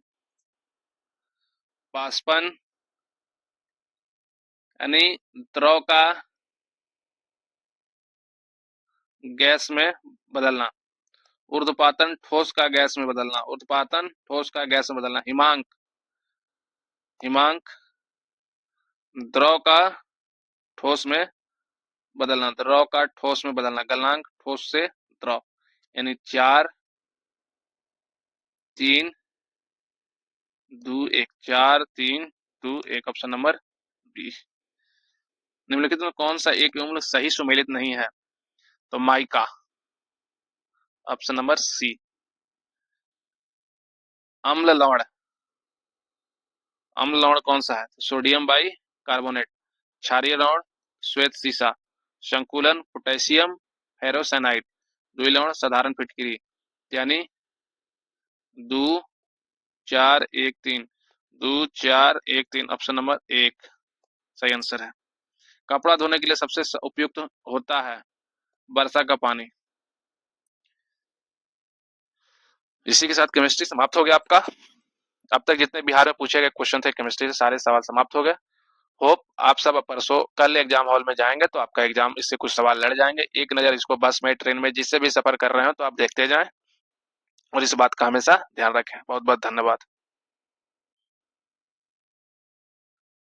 यानी द्रव का गैस में बदलना। ऊर्ध्वपातन ठोस का गैस में बदलना। हिमांक द्रव का ठोस में गलनांक ठोस से द्रव। यानी 4-3-2-1, 4-3-2-1, ऑप्शन नंबर बी। निम्नलिखित में कौन सा एक यौगिक सही सुमेलित नहीं है? तो माइका, ऑप्शन नंबर सी। अम्ल लवण, अम्ल लवण कौन सा है? सोडियम बाई कार्बोनेट, क्षारीय लवण श्वेत सीसा, संकुलन पोटेशियम फेरोसाइनाइड, द्वितीय लवण साधारण फिटकिरी। यानी 2 4 1 3, 2 4 1 3, ऑप्शन नंबर एक सही आंसर है। कपड़ा धोने के लिए सबसे उपयुक्त होता है वर्षा का पानी। इसी के साथ केमिस्ट्री समाप्त हो गया आपका। अब तक जितने बिहार में पूछे गए क्वेश्चन थे केमिस्ट्री से सारे सवाल समाप्त हो गए। होप आप सब परसों कल एग्जाम हॉल में जाएंगे तो आपका एग्जाम इससे कुछ सवाल लड़ जाएंगे। एक नजर इसको बस में ट्रेन में जिससे भी सफर कर रहे हो तो आप देखते जाएं और इस बात का हमेशा ध्यान रखें। बहुत बहुत धन्यवाद।